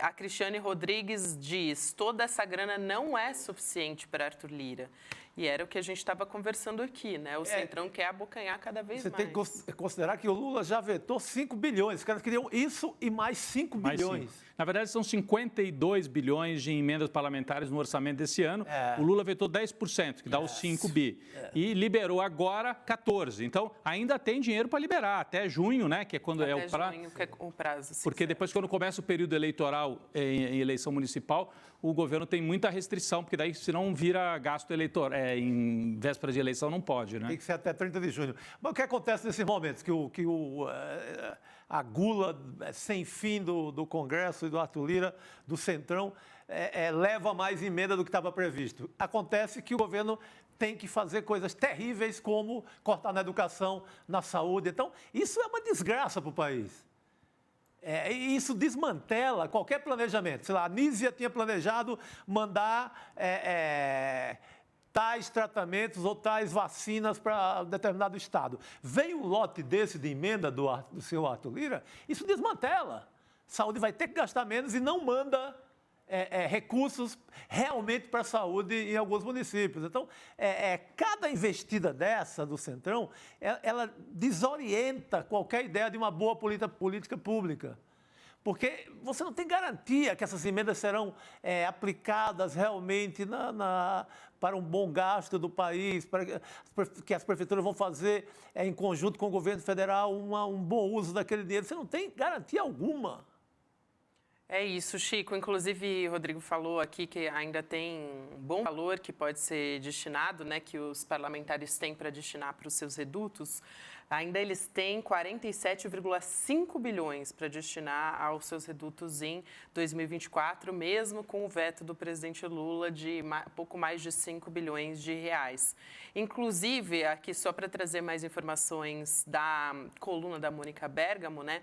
A Cristiane Rodrigues diz: toda essa grana não é suficiente para Arthur Lira. E era o que a gente estava conversando aqui, né? O Centrão quer abocanhar cada vez mais. Você tem que considerar que o Lula já vetou 5 bilhões. Os caras queriam isso e mais 5 bilhões. 5. Na verdade, são 52 bilhões de emendas parlamentares no orçamento desse ano. O Lula vetou 10%, que dá os 5 bi. E liberou agora 14. Então, ainda tem dinheiro para liberar, até junho, né? Que é quando até é o prazo. Junho, que é o prazo. Porque depois, quando começa o período eleitoral em eleição municipal, o governo tem muita restrição, porque daí, senão vira gasto eleitoral. Em véspera de eleição, não pode, né? Tem que ser até 30 de junho. Mas o que acontece nesses momentos? A gula sem fim do Congresso e do Arthur Lira, do Centrão, leva mais emenda do que estava previsto. Acontece que o governo tem que fazer coisas terríveis, como cortar na educação, na saúde. Então, isso é uma desgraça para o país. E isso desmantela qualquer planejamento. Sei lá, a Nízia tinha planejado mandar tais tratamentos ou tais vacinas para determinado estado. Vem um lote desse de emenda do senhor Arthur Lira, isso desmantela. Saúde vai ter que gastar menos e não manda recursos realmente para a saúde em alguns municípios. Então, cada investida dessa do Centrão, ela desorienta qualquer ideia de uma boa política pública. Porque você não tem garantia que essas emendas serão aplicadas realmente para um bom gasto do país, para que as prefeituras vão fazer, em conjunto com o governo federal, um bom uso daquele dinheiro. Você não tem garantia alguma. É isso, Chico. Inclusive, o Rodrigo falou aqui que ainda tem um bom valor que pode ser destinado, né, que os parlamentares têm para destinar para os seus redutos. Ainda eles têm 47,5 bilhões para destinar aos seus redutos em 2024, mesmo com o veto do presidente Lula de pouco mais de 5 bilhões de reais. Inclusive, aqui só para trazer mais informações da coluna da Mônica Bergamo, né?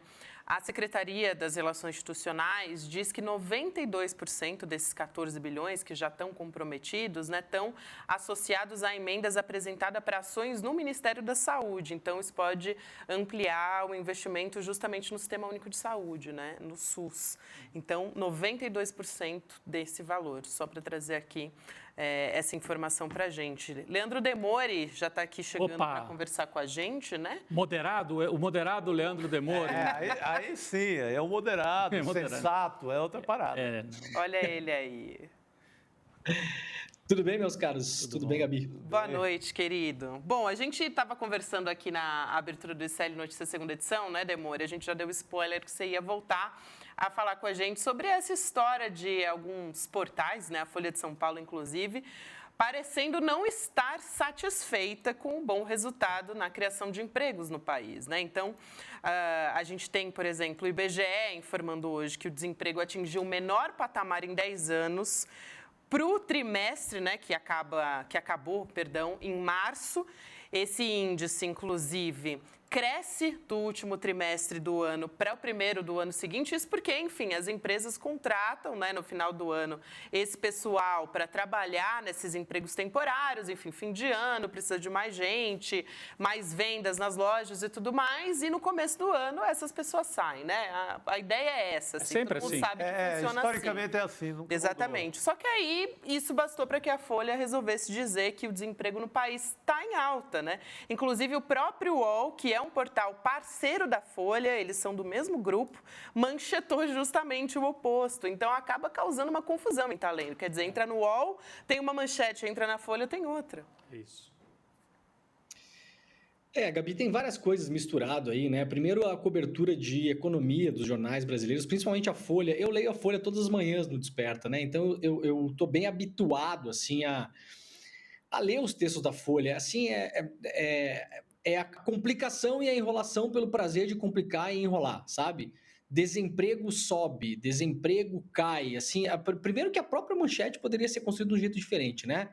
A Secretaria das Relações Institucionais diz que 92% desses 14 bilhões que já estão comprometidos, né, estão associados a emendas apresentadas para ações no Ministério da Saúde. Então, isso pode ampliar o investimento justamente no Sistema Único de Saúde, né, no SUS. Então, 92% desse valor, só para trazer aqui essa informação para a gente. Leandro Demore já está aqui chegando para conversar com a gente, né? O moderado Leandro Demore. Aí sim, é o moderado, sensato, é outra parada. Olha ele aí. Tudo bem, meus caros? Tudo bem, Gabi? Boa noite, querido. Bom, a gente estava conversando aqui na abertura do ICL Notícias segunda edição, né, Demore? A gente já deu spoiler que você ia voltar a falar com a gente sobre essa história de alguns portais, né, a Folha de São Paulo, inclusive, parecendo não estar satisfeita com o bom resultado na criação de empregos no país, né? Então, a gente tem, por exemplo, o IBGE informando hoje que o desemprego atingiu o menor patamar em 10 anos, para o trimestre, né, que acabou, em março. Esse índice, inclusive, cresce do último trimestre do ano para o primeiro do ano seguinte. Isso porque, enfim, as empresas contratam, né, no final do ano, esse pessoal para trabalhar nesses empregos temporários. Enfim, fim de ano, precisa de mais gente, mais vendas nas lojas e tudo mais. E no começo do ano, essas pessoas saem, né? A ideia é essa. Assim, sempre todo mundo assim. sabe que funciona Historicamente assim. é assim. Nunca Exatamente. mudou. Só que aí, isso bastou para que a Folha resolvesse dizer que o desemprego no país está em alta, né? Inclusive, o próprio UOL, que é um portal parceiro da Folha, eles são do mesmo grupo, manchetou justamente o oposto. Então, acaba causando uma confusão em tá lendo. Quer dizer, entra no UOL, tem uma manchete, entra na Folha, tem outra. Isso. Gabi, tem várias coisas misturado aí, né? Primeiro, a cobertura de economia dos jornais brasileiros, principalmente a Folha. Eu leio a Folha todas as manhãs no Desperta, né? Então, eu tô bem habituado, assim, a ler os textos da Folha. Assim, é a complicação e a enrolação pelo prazer de complicar e enrolar, sabe? Desemprego sobe, desemprego cai. Assim, primeiro que a própria manchete poderia ser construída de um jeito diferente, né?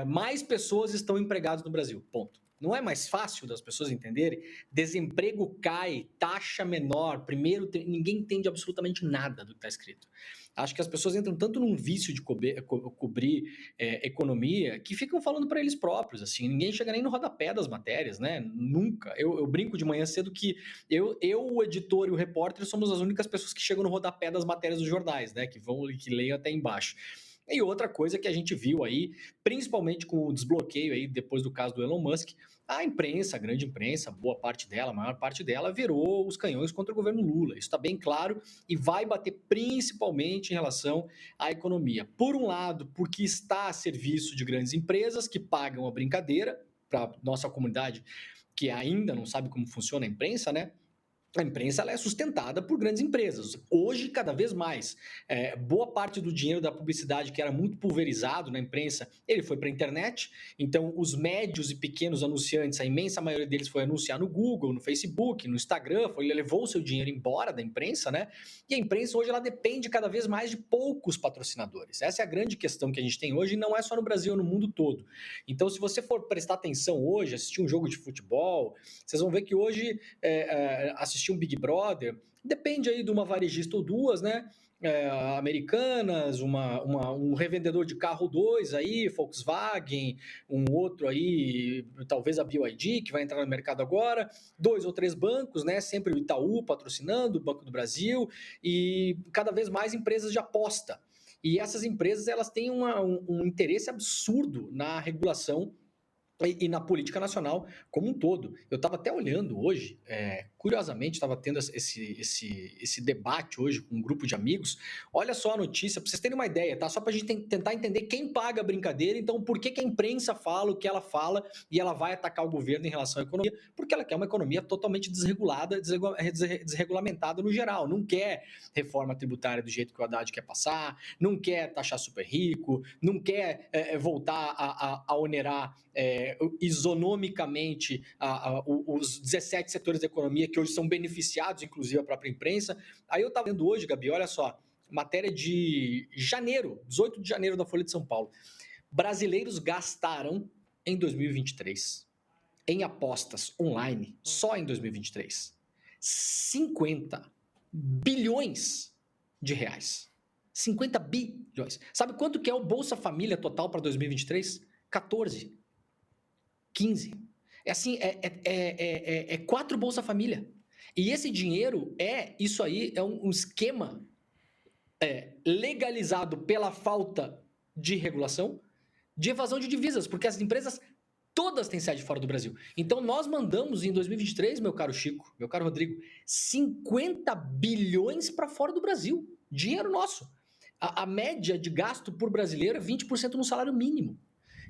Mais pessoas estão empregadas no Brasil, ponto. Não é mais fácil das pessoas entenderem? Desemprego cai, taxa menor. Primeiro, ninguém entende absolutamente nada do que está escrito. Acho que as pessoas entram tanto num vício de cobrir economia que ficam falando para eles próprios. Assim, ninguém chega nem no rodapé das matérias, né? Nunca. Eu brinco de manhã cedo que eu, o editor e o repórter somos as únicas pessoas que chegam no rodapé das matérias dos jornais, né? Que leiam até embaixo. E outra coisa que a gente viu aí, principalmente com o desbloqueio aí depois do caso do Elon Musk, a imprensa, a grande imprensa, boa parte dela, a maior parte dela, virou os canhões contra o governo Lula. Isso está bem claro e vai bater principalmente em relação à economia. Por um lado, porque está a serviço de grandes empresas que pagam a brincadeira para a nossa comunidade que ainda não sabe como funciona a imprensa, né? A imprensa ela é sustentada por grandes empresas. Hoje, cada vez mais. Boa parte do dinheiro da publicidade, que era muito pulverizado na imprensa, ele foi para a internet. Então, os médios e pequenos anunciantes, a imensa maioria deles foi anunciar no Google, no Facebook, no Instagram, ele levou o seu dinheiro embora da imprensa, né? E a imprensa hoje ela depende cada vez mais de poucos patrocinadores. Essa é a grande questão que a gente tem hoje, e não é só no Brasil, é no mundo todo. Então, se você for prestar atenção hoje, assistir um jogo de futebol, vocês vão ver que hoje assistir um Big Brother, depende aí de uma varejista ou duas, né? Americanas, um revendedor de carro 2 aí, Volkswagen, um outro aí, talvez a BYD, que vai entrar no mercado agora, 2 ou 3 bancos, né? Sempre o Itaú patrocinando, o Banco do Brasil, e cada vez mais empresas de aposta. E essas empresas, elas têm um interesse absurdo na regulação e na política nacional como um todo. Eu estava até olhando hoje, curiosamente, estava tendo esse debate hoje com um grupo de amigos. Olha só a notícia, para vocês terem uma ideia, tá? Só para a gente tentar entender quem paga a brincadeira, então por que a imprensa fala o que ela fala e ela vai atacar o governo em relação à economia? Porque ela quer uma economia totalmente desregulada, desregulamentada no geral. Não quer reforma tributária do jeito que o Haddad quer passar, não quer taxar super rico, não quer voltar a onerar isonomicamente os 17 setores da economia que hoje são beneficiados, inclusive a própria imprensa. Aí eu estava vendo hoje, Gabi, olha só, matéria de janeiro, 18 de janeiro da Folha de São Paulo. Brasileiros gastaram em 2023, em apostas online, só em 2023, 50 bilhões de reais. 50 bilhões. Sabe quanto que é o Bolsa Família total para 2023? 14. 15. É 4 Bolsa Família. E esse dinheiro isso aí é um esquema legalizado pela falta de regulação, de evasão de divisas, porque as empresas todas têm sede fora do Brasil. Então nós mandamos em 2023, meu caro Chico, meu caro Rodrigo, 50 bilhões para fora do Brasil. Dinheiro nosso. A média de gasto por brasileiro é 20% no salário mínimo.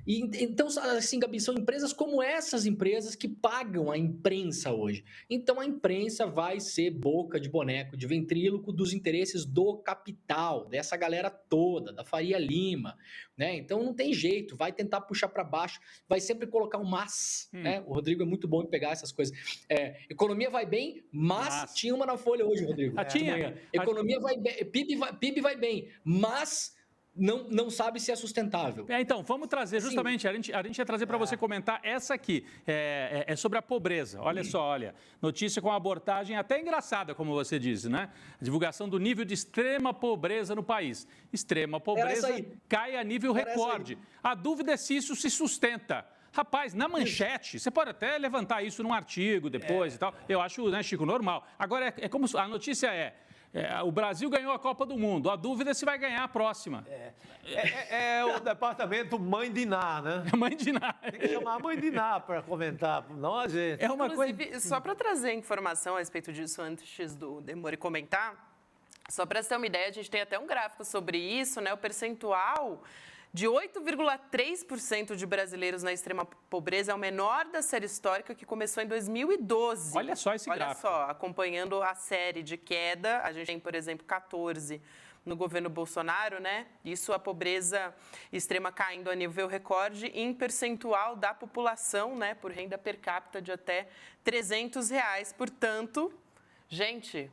E, então, assim, Gabi, são empresas como essas empresas que pagam a imprensa hoje. Então, a imprensa vai ser boca de boneco, de ventríloco dos interesses do capital, dessa galera toda, da Faria Lima, né? Então, não tem jeito, vai tentar puxar para baixo, vai sempre colocar um mas, né? O Rodrigo é muito bom em pegar essas coisas. Economia vai bem, mas tinha uma na Folha hoje, Rodrigo. Tinha. Economia vai bem, PIB vai bem, mas não sabe se é sustentável. Então, vamos trazer justamente, a gente ia trazer para você comentar essa aqui, é sobre a pobreza. Olha só, notícia com abortagem até engraçada, como você disse, né? A divulgação do nível de extrema pobreza no país. Extrema pobreza cai a nível recorde. A dúvida é se isso se sustenta. Rapaz, na manchete, você pode até levantar isso num artigo depois e tal. Eu acho, né, Chico, normal. Agora, é como a notícia o Brasil ganhou a Copa do Mundo. A dúvida é se vai ganhar a próxima. É o departamento Mãe de Ná, né? Mãe de Ná. Tem que chamar a Mãe de Ná para comentar, não a gente. Inclusive, só para trazer informação a respeito disso antes do Demore comentar, só para você ter uma ideia, a gente tem até um gráfico sobre isso, né? O percentual de 8,3% de brasileiros na extrema pobreza é o menor da série histórica, que começou em 2012. Olha só esse gráfico. Olha só, acompanhando a série de queda, a gente tem, por exemplo, 14 no governo Bolsonaro, né? Isso, a pobreza extrema caindo a nível recorde em percentual da população, né? Por renda per capita de até R$300. Portanto, gente...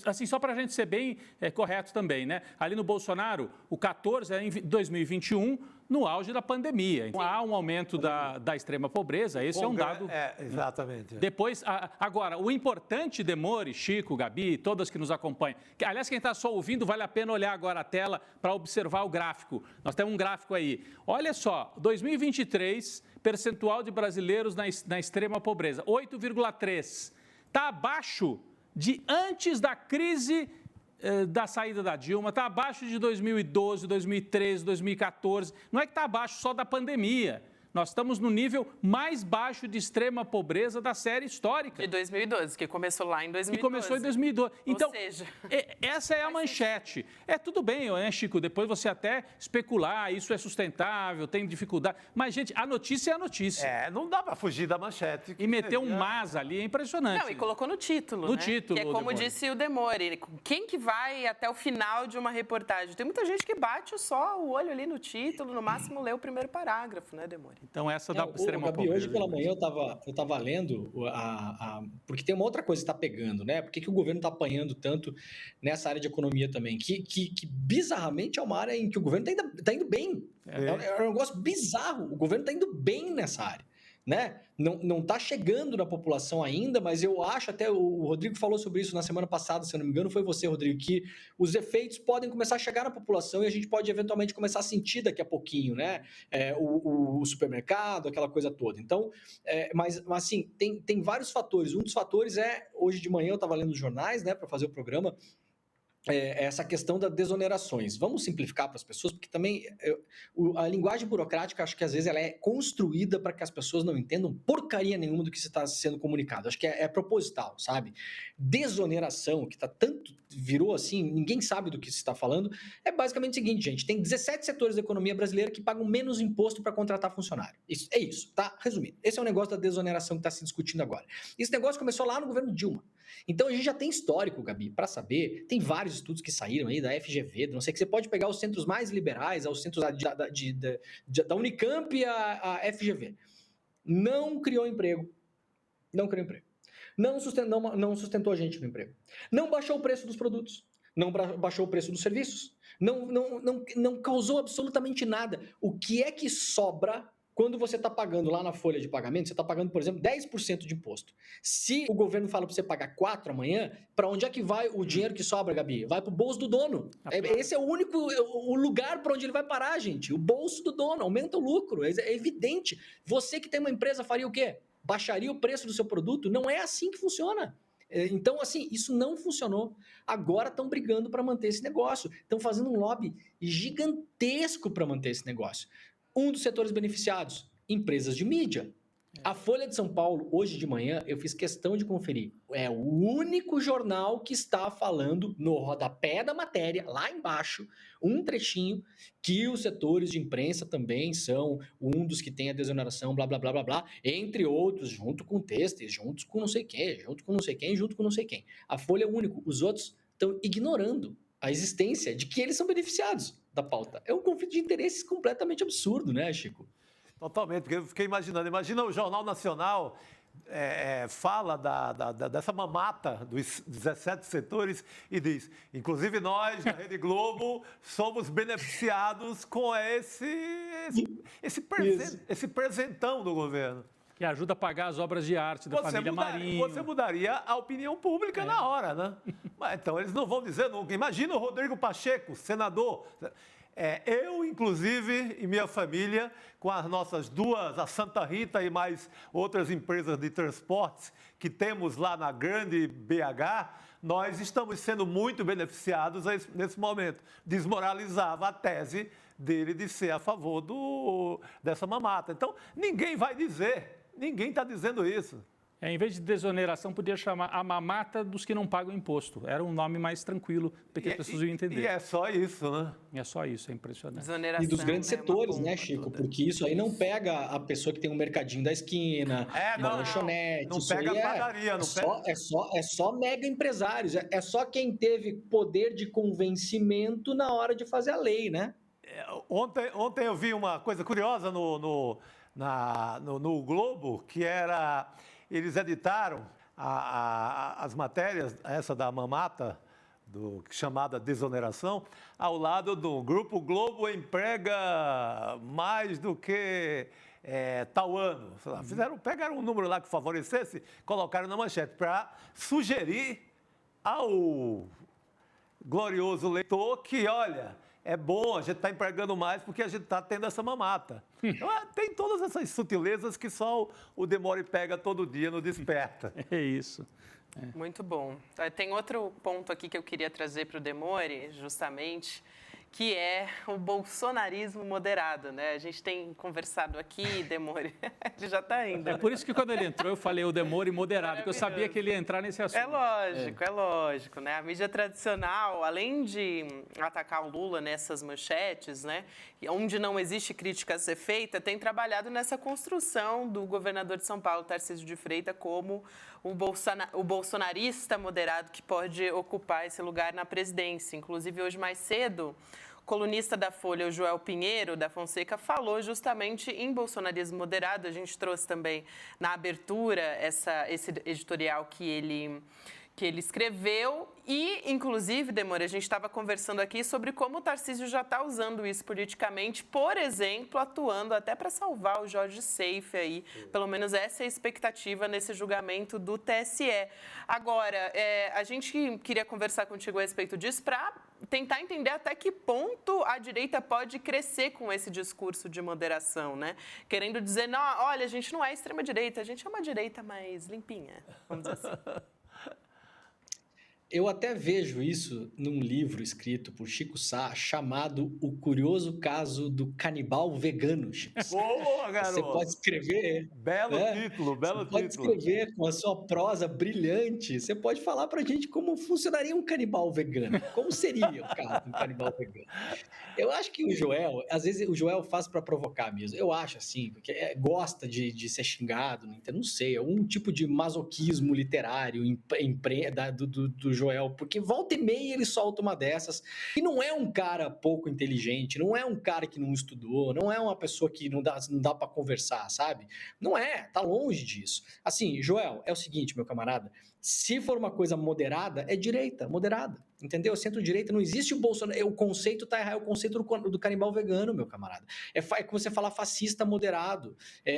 assim, só para a gente ser bem correto também, né? Ali no Bolsonaro, o 14 é em 2021, no auge da pandemia. Então, há um aumento da extrema pobreza, esse é um dado... Exatamente. Depois, agora, o importante, Demore, Chico, Gabi, todas que nos acompanham, aliás, quem está só ouvindo, vale a pena olhar agora a tela para observar o gráfico. Nós temos um gráfico aí. Olha só, 2023, percentual de brasileiros na extrema pobreza, 8,3%. Está abaixo de antes da crise da saída da Dilma, está abaixo de 2012, 2013, 2014. Não é que está abaixo só da pandemia. Nós estamos no nível mais baixo de extrema pobreza da série histórica. De 2012, que começou lá em 2012. Que começou em 2012. Então, ou seja... essa é a manchete. Tudo bem, né, Chico? Depois você até especular, isso é sustentável, tem dificuldade. Mas, gente, a notícia é a notícia. Não dá para fugir da manchete. E meter um mas ali é impressionante. Não, e colocou no título, no né? título, que é como disse o Demore. Quem que vai até o final de uma reportagem? Tem muita gente que bate só o olho ali no título, no máximo lê o primeiro parágrafo, né, Demore? Então, essa da extrema Gabi, pobreza. Hoje pela manhã eu estava lendo, porque tem uma outra coisa que está pegando, né? Por que o governo está apanhando tanto nessa área de economia também? Que bizarramente é uma área em que o governo está indo bem. É um negócio bizarro. O governo está indo bem nessa área, né? Não está chegando na população ainda, mas eu acho, até o Rodrigo falou sobre isso na semana passada, se eu não me engano, foi você, Rodrigo, que os efeitos podem começar a chegar na população e a gente pode eventualmente começar a sentir daqui a pouquinho, né? O supermercado, aquela coisa toda. Então, mas assim, tem vários fatores. Um dos fatores hoje de manhã eu estava lendo os jornais, né, para fazer o programa, essa questão das desonerações. Vamos simplificar para as pessoas, porque também a linguagem burocrática, acho que às vezes ela é construída para que as pessoas não entendam porcaria nenhuma do que está sendo comunicado. Acho que é proposital, sabe? Desoneração, que virou assim, ninguém sabe do que se está falando, é basicamente o seguinte, gente, tem 17 setores da economia brasileira que pagam menos imposto para contratar funcionário. É isso, tá? Resumindo, esse é o negócio da desoneração que está se discutindo agora. Esse negócio começou lá no governo Dilma. Então a gente já tem histórico, Gabi, para saber, tem vários estudos que saíram aí da FGV, não sei, que você pode pegar os centros mais liberais, os centros da Unicamp e a FGV. Não criou emprego. Não criou emprego. Não sustentou a gente no emprego. Não baixou o preço dos produtos. Não baixou o preço dos serviços. Não causou absolutamente nada. O que é que sobra quando você está pagando lá na folha de pagamento? Você está pagando, por exemplo, 10% de imposto. Se o governo fala para você pagar 4% amanhã, para onde é que vai o dinheiro que sobra, Gabi? Vai para o bolso do dono. Esse é o lugar para onde ele vai parar, gente. O bolso do dono. Aumenta o lucro. É evidente. Você que tem uma empresa faria o quê? Baixaria o preço do seu produto? Não é assim que funciona. Então, assim, isso não funcionou. Agora estão brigando para manter esse negócio. Estão fazendo um lobby gigantesco para manter esse negócio. Um dos setores beneficiados, empresas de mídia. A Folha de São Paulo, hoje de manhã, eu fiz questão de conferir. É o único jornal que está falando no rodapé da matéria, lá embaixo, um trechinho, que os setores de imprensa também são um dos que tem a desoneração, blá, blá, blá, blá, blá, entre outros, junto com textos, junto com não sei quem, junto com não sei quem, junto com não sei quem. A Folha é o único. Os outros estão ignorando a existência de que eles são beneficiados da pauta. É um conflito de interesses completamente absurdo, né, Chico? Totalmente, porque eu fiquei imaginando. Imagina o Jornal Nacional fala dessa mamata dos 17 setores e diz, inclusive nós, da Rede Globo, somos beneficiados com esse presentão do governo. Que ajuda a pagar as obras de arte da família Marinho. Você mudaria a opinião pública na hora, né? Mas, então, eles não vão dizer nunca. Imagina o Rodrigo Pacheco, senador. Eu, inclusive, e minha família, com as nossas duas, a Santa Rita e mais outras empresas de transportes que temos lá na grande BH, nós estamos sendo muito beneficiados nesse momento. Desmoralizava a tese dele de ser a favor dessa mamata. Então, ninguém vai dizer, ninguém está dizendo isso. Em vez de desoneração, podia chamar a mamata dos que não pagam imposto. Era um nome mais tranquilo, porque as pessoas iam entender. E é só isso, né? É só isso, é impressionante. E dos grandes setores, né, Chico? Porque isso aí não pega a pessoa que tem um mercadinho da esquina, uma lanchonete. Não pega a padaria, não pega. É só mega empresários. É só quem teve poder de convencimento na hora de fazer a lei, né? Ontem eu vi uma coisa curiosa no Globo, que era... Eles editaram as matérias, essa da mamata, chamada desoneração, ao lado do Grupo Globo emprega mais do que tal ano. Pegaram um número lá que favorecesse, colocaram na manchete para sugerir ao glorioso leitor que, olha, é bom, a gente está empregando mais porque a gente está tendo essa mamata. Então, tem todas essas sutilezas que só o Demore pega todo dia no Desperta. É isso. Muito bom. Tem outro ponto aqui que eu queria trazer para o Demore, justamente, que é o bolsonarismo moderado, né? A gente tem conversado aqui, Demore, ele já está indo. É por isso que quando ele entrou eu falei o Demore moderado, porque eu sabia que ele ia entrar nesse assunto. É lógico, né? A mídia tradicional, além de atacar o Lula nessas manchetes, né? Onde não existe crítica a ser feita, tem trabalhado nessa construção do governador de São Paulo, Tarcísio de Freitas, como o bolsonarista moderado que pode ocupar esse lugar na presidência. Inclusive, hoje mais cedo, o colunista da Folha, o Joel Pinheiro, da Fonseca, falou justamente em bolsonarismo moderado. A gente trouxe também na abertura esse editorial que ele escreveu e, inclusive, Demore, a gente estava conversando aqui sobre como o Tarcísio já está usando isso politicamente, por exemplo, atuando até para salvar o Jorge Seife aí. Pelo menos essa é a expectativa nesse julgamento do TSE. Agora, a gente queria conversar contigo a respeito disso para tentar entender até que ponto a direita pode crescer com esse discurso de moderação, né? Querendo dizer, não, olha, a gente não é extrema-direita, a gente é uma direita mais limpinha, vamos dizer assim. eu até vejo isso num livro escrito por Chico Sá, chamado O Curioso Caso do Canibal Vegano, Chico Sá. Boa, garoto! Você pode escrever... Belo título, belo título. Pode escrever com a sua prosa brilhante. Você pode falar pra gente como funcionaria um canibal vegano. Como seria o caso de um canibal vegano? Eu acho que o Joel, às vezes o Joel faz para provocar mesmo. Eu acho assim, porque gosta de ser xingado, não sei, é um tipo de masoquismo literário do Joel, porque volta e meia ele solta uma dessas, e não é um cara pouco inteligente, não é um cara que não estudou, não é uma pessoa que não dá para conversar, sabe? Não é, tá longe disso. Assim, Joel, é o seguinte, meu camarada, se for uma coisa moderada, é direita, moderada, entendeu? Centro-direita, não existe o Bolsonaro, o conceito tá errado, é o conceito do canibal vegano, meu camarada. É como você falar fascista moderado,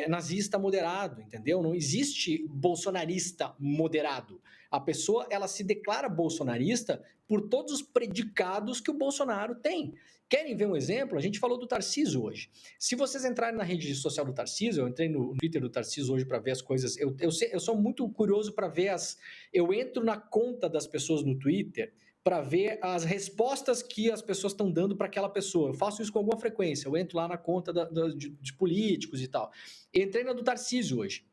nazista moderado, entendeu? Não existe bolsonarista moderado. A pessoa, ela se declara bolsonarista por todos os predicados que o Bolsonaro tem. Querem ver um exemplo? A gente falou do Tarcísio hoje. Se vocês entrarem na rede social do Tarcísio, eu entrei no Twitter do Tarcísio hoje para ver as coisas. Eu sou muito curioso para ver eu entro na conta das pessoas no Twitter para ver as respostas que as pessoas estão dando para aquela pessoa. Eu faço isso com alguma frequência. Eu entro lá na conta de políticos e tal. Entrei na do Tarcísio hoje.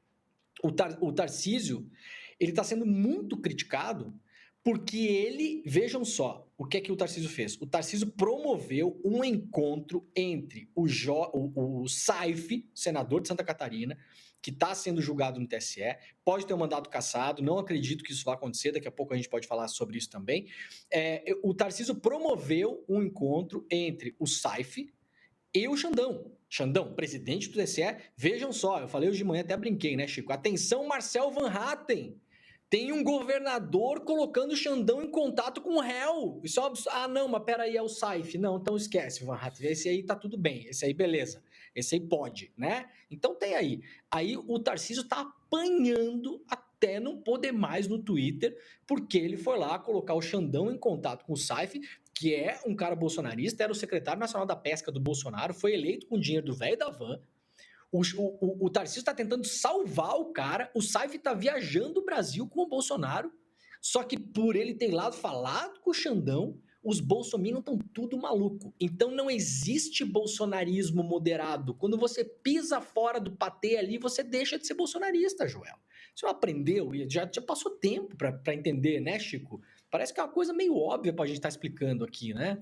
O Tarcísio, ele está sendo muito criticado porque ele, vejam só, o que é que o Tarcísio fez? O Tarcísio promoveu um encontro entre o Saif, senador de Santa Catarina, que está sendo julgado no TSE, pode ter um mandato cassado, não acredito que isso vá acontecer, daqui a pouco a gente pode falar sobre isso também. O Tarcísio promoveu um encontro entre o Saif e o Xandão. Xandão, presidente do TSE, vejam só, eu falei hoje de manhã, até brinquei, né, Chico? Atenção, Marcel Van Hatten! Tem um governador colocando o Xandão em contato com o réu. Isso é um absurdo. Ah, não, mas peraí, é o Saif. Não, então esquece, Van Hatten. Esse aí tá tudo bem. Esse aí, beleza. Esse aí pode, né? Então tem aí. Aí o Tarcísio tá apanhando até não poder mais no Twitter, porque ele foi lá colocar o Xandão em contato com o Saif, que é um cara bolsonarista, era o secretário nacional da pesca do Bolsonaro, foi eleito com dinheiro do velho da van. O Tarcísio está tentando salvar o cara, o Saif está viajando o Brasil com o Bolsonaro, só que por ele ter falado com o Xandão, os bolsominions estão tudo maluco. Então não existe bolsonarismo moderado. Quando você pisa fora do patê ali, você deixa de ser bolsonarista, Joel. Você não aprendeu? Já passou tempo para entender, né, Chico? Parece que é uma coisa meio óbvia para a gente estar explicando aqui, né?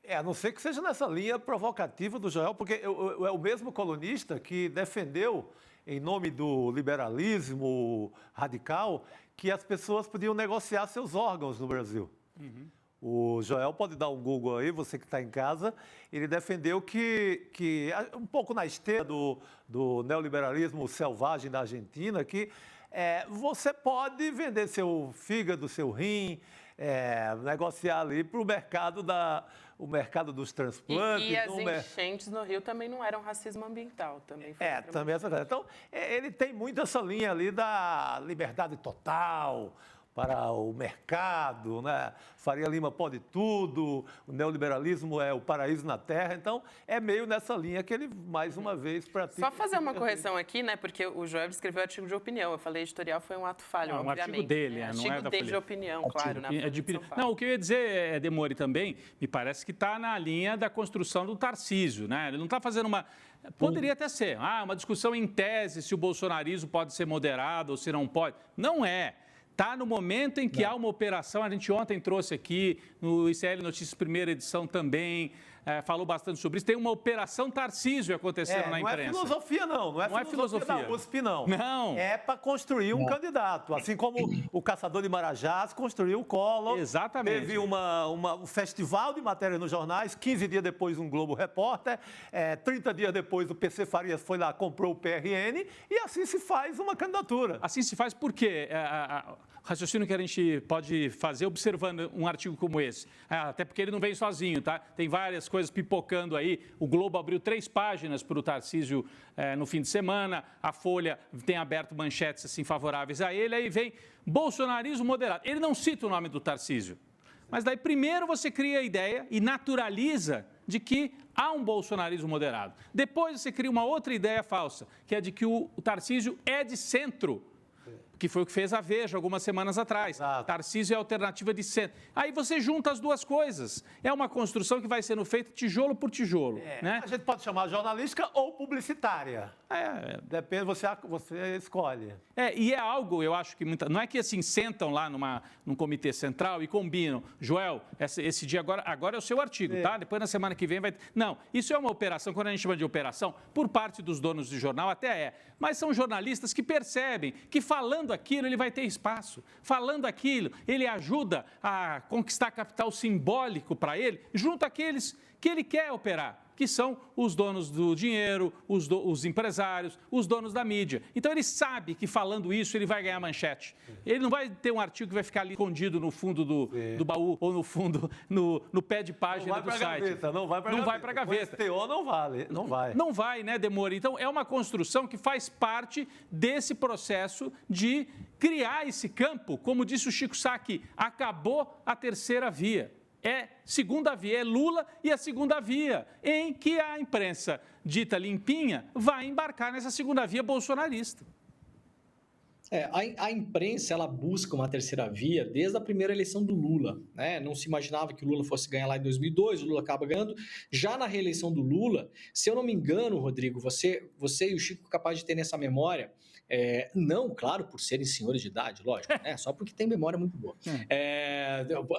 A não ser que seja nessa linha provocativa do Joel, porque é o mesmo colunista que defendeu, em nome do liberalismo radical, que as pessoas podiam negociar seus órgãos no Brasil. Uhum. O Joel pode dar um Google aí, você que está em casa, ele defendeu que um pouco na esteira do neoliberalismo selvagem da Argentina, que você pode vender seu fígado, seu rim, negociar ali para o mercado dos transplantes. E as enchentes no Rio também não eram racismo ambiental. Também foi também é verdade. Então, ele tem muito essa linha ali da liberdade total para o mercado, né? Faria Lima pode tudo, o neoliberalismo é o paraíso na terra, então é meio nessa linha que ele, mais uma vez, pratica. Só fazer uma correção aqui, né? Porque o Joel escreveu artigo de opinião, eu falei editorial foi um ato falho, obviamente. Um artigo dele, não artigo é da dele de opinião, claro. Não, o que eu ia dizer, Demori, também, me parece que está na linha da construção do Tarcísio, né? Ele não está fazendo uma... Poderia até ser, uma discussão em tese se o bolsonarismo pode ser moderado ou se não pode. Não é. Está no momento em que há uma operação, a gente ontem trouxe aqui, no ICL Notícias primeira edição também, falou bastante sobre isso, tem uma operação Tarcísio acontecendo na imprensa. Não é filosofia, não é filosofia da USP, não. Não. É para construir um candidato, assim como o Caçador de Marajás construiu o Collor. Exatamente. Teve um festival de matérias nos jornais, 15 dias depois um Globo Repórter, 30 dias depois o PC Farias foi lá, comprou o PRN, e assim se faz uma candidatura. Assim se faz por quê? Raciocínio que a gente pode fazer observando um artigo como esse. Até porque ele não vem sozinho, tá? Tem várias coisas pipocando aí. O Globo abriu 3 páginas para o Tarcísio no fim de semana. A Folha tem aberto manchetes assim favoráveis a ele. Aí vem bolsonarismo moderado. Ele não cita o nome do Tarcísio. Mas daí primeiro você cria a ideia e naturaliza de que há um bolsonarismo moderado. Depois você cria uma outra ideia falsa, que é de que o Tarcísio é de centro. que foi o que fez a Veja algumas semanas atrás. Exato. Tarcísio é a alternativa de centro. Aí você junta as duas coisas. É uma construção que vai sendo feita tijolo por tijolo. Né? A gente pode chamar jornalística ou publicitária. Depende, você escolhe. E é algo, eu acho que não é que assim sentam lá num comitê central e combinam. Joel, esse dia agora é o seu artigo, tá? Depois na semana que vem vai... Não, isso é uma operação, quando a gente chama de operação, por parte dos donos de jornal até é. Mas são jornalistas que percebem que falando aquilo ele vai ter espaço. Falando aquilo, ele ajuda a conquistar capital simbólico para ele, junto àqueles que ele quer operar, que são os donos do dinheiro, os empresários, os donos da mídia. Então ele sabe que falando isso ele vai ganhar manchete. Ele não vai ter um artigo que vai ficar ali escondido no fundo do baú ou no fundo, no pé de página do site. Não vai para a gaveta. O STO não vale, não vai. Não vai, né, Demore? Então é uma construção que faz parte desse processo de criar esse campo, como disse o Chico Sacchi, acabou a terceira via. É segunda via, é Lula e a segunda via, em que a imprensa dita limpinha vai embarcar nessa segunda via bolsonarista. A imprensa, ela busca uma terceira via desde a primeira eleição do Lula, né? Não se imaginava que o Lula fosse ganhar lá em 2002, o Lula acaba ganhando. Já na reeleição do Lula, se eu não me engano, Rodrigo, você e o Chico capaz de ter nessa memória, não, claro, por serem senhores de idade, lógico, só porque tem memória muito boa.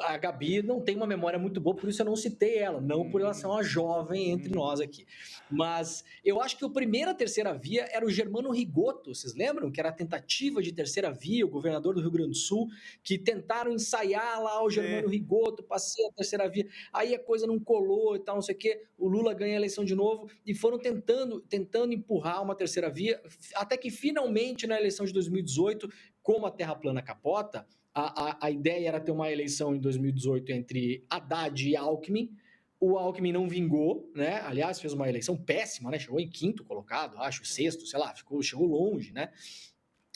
A Gabi não tem uma memória muito boa, por isso eu não citei ela, não por ela ser uma jovem entre nós aqui. Mas eu acho que a primeira terceira via era o Germano Rigoto, vocês lembram? Que era a tentativa de terceira via, o governador do Rio Grande do Sul, que tentaram ensaiar lá o Germano Rigoto, passei a terceira via, aí a coisa não colou e tal, não sei o quê, o Lula ganha a eleição de novo, e foram tentando empurrar uma terceira via, até que finalmente na eleição de 2018, como a terra plana capota, a ideia era ter uma eleição em 2018 entre Haddad e Alckmin. O Alckmin não vingou, né? Aliás, fez uma eleição péssima, né? Chegou em quinto colocado, acho, sexto, sei lá, chegou longe, né?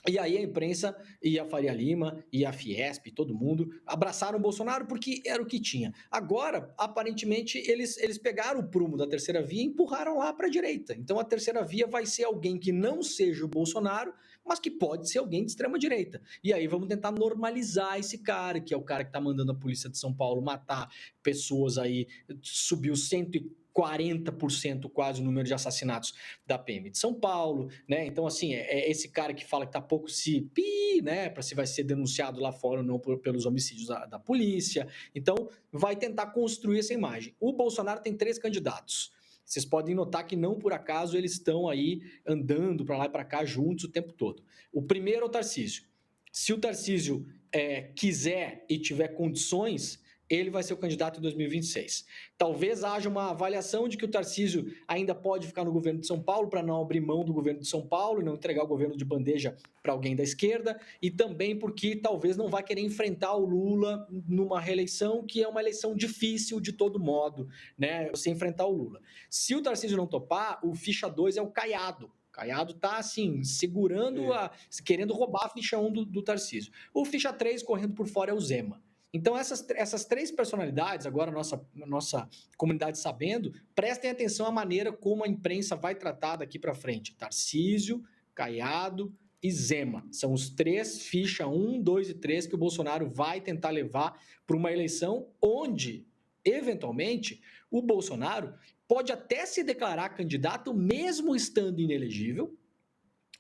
E aí a imprensa e a Faria Lima e a Fiesp, todo mundo, abraçaram o Bolsonaro porque era o que tinha. Agora, aparentemente, eles pegaram o prumo da terceira via e empurraram lá para a direita. Então a terceira via vai ser alguém que não seja o Bolsonaro, mas que pode ser alguém de extrema direita. E aí vamos tentar normalizar esse cara, que é o cara que está mandando a polícia de São Paulo matar pessoas aí, subiu 140% quase o número de assassinatos da PM de São Paulo, né? Então, assim, é esse cara que fala que tá pouco né? Para se vai ser denunciado lá fora ou não pelos homicídios da polícia. Então, vai tentar construir essa imagem. O Bolsonaro tem 3 candidatos. Vocês podem notar que não por acaso eles estão aí andando para lá e para cá juntos o tempo todo. O primeiro é o Tarcísio. Se o Tarcísio quiser e tiver condições, ele vai ser o candidato em 2026. Talvez haja uma avaliação de que o Tarcísio ainda pode ficar no governo de São Paulo para não abrir mão do governo de São Paulo e não entregar o governo de bandeja para alguém da esquerda, e também porque talvez não vai querer enfrentar o Lula numa reeleição, que é uma eleição difícil de todo modo, né? Você enfrentar o Lula. Se o Tarcísio não topar, o ficha 2 é o Caiado. O Caiado está, assim, segurando, querendo roubar a ficha 1 do Tarcísio. O ficha 3 correndo por fora é o Zema. Então, essas 3 personalidades, agora a nossa comunidade sabendo, prestem atenção à maneira como a imprensa vai tratar daqui para frente. Tarcísio, Caiado e Zema. São os 3, ficha 1, 2 e 3, que o Bolsonaro vai tentar levar para uma eleição onde, eventualmente, o Bolsonaro pode até se declarar candidato mesmo estando inelegível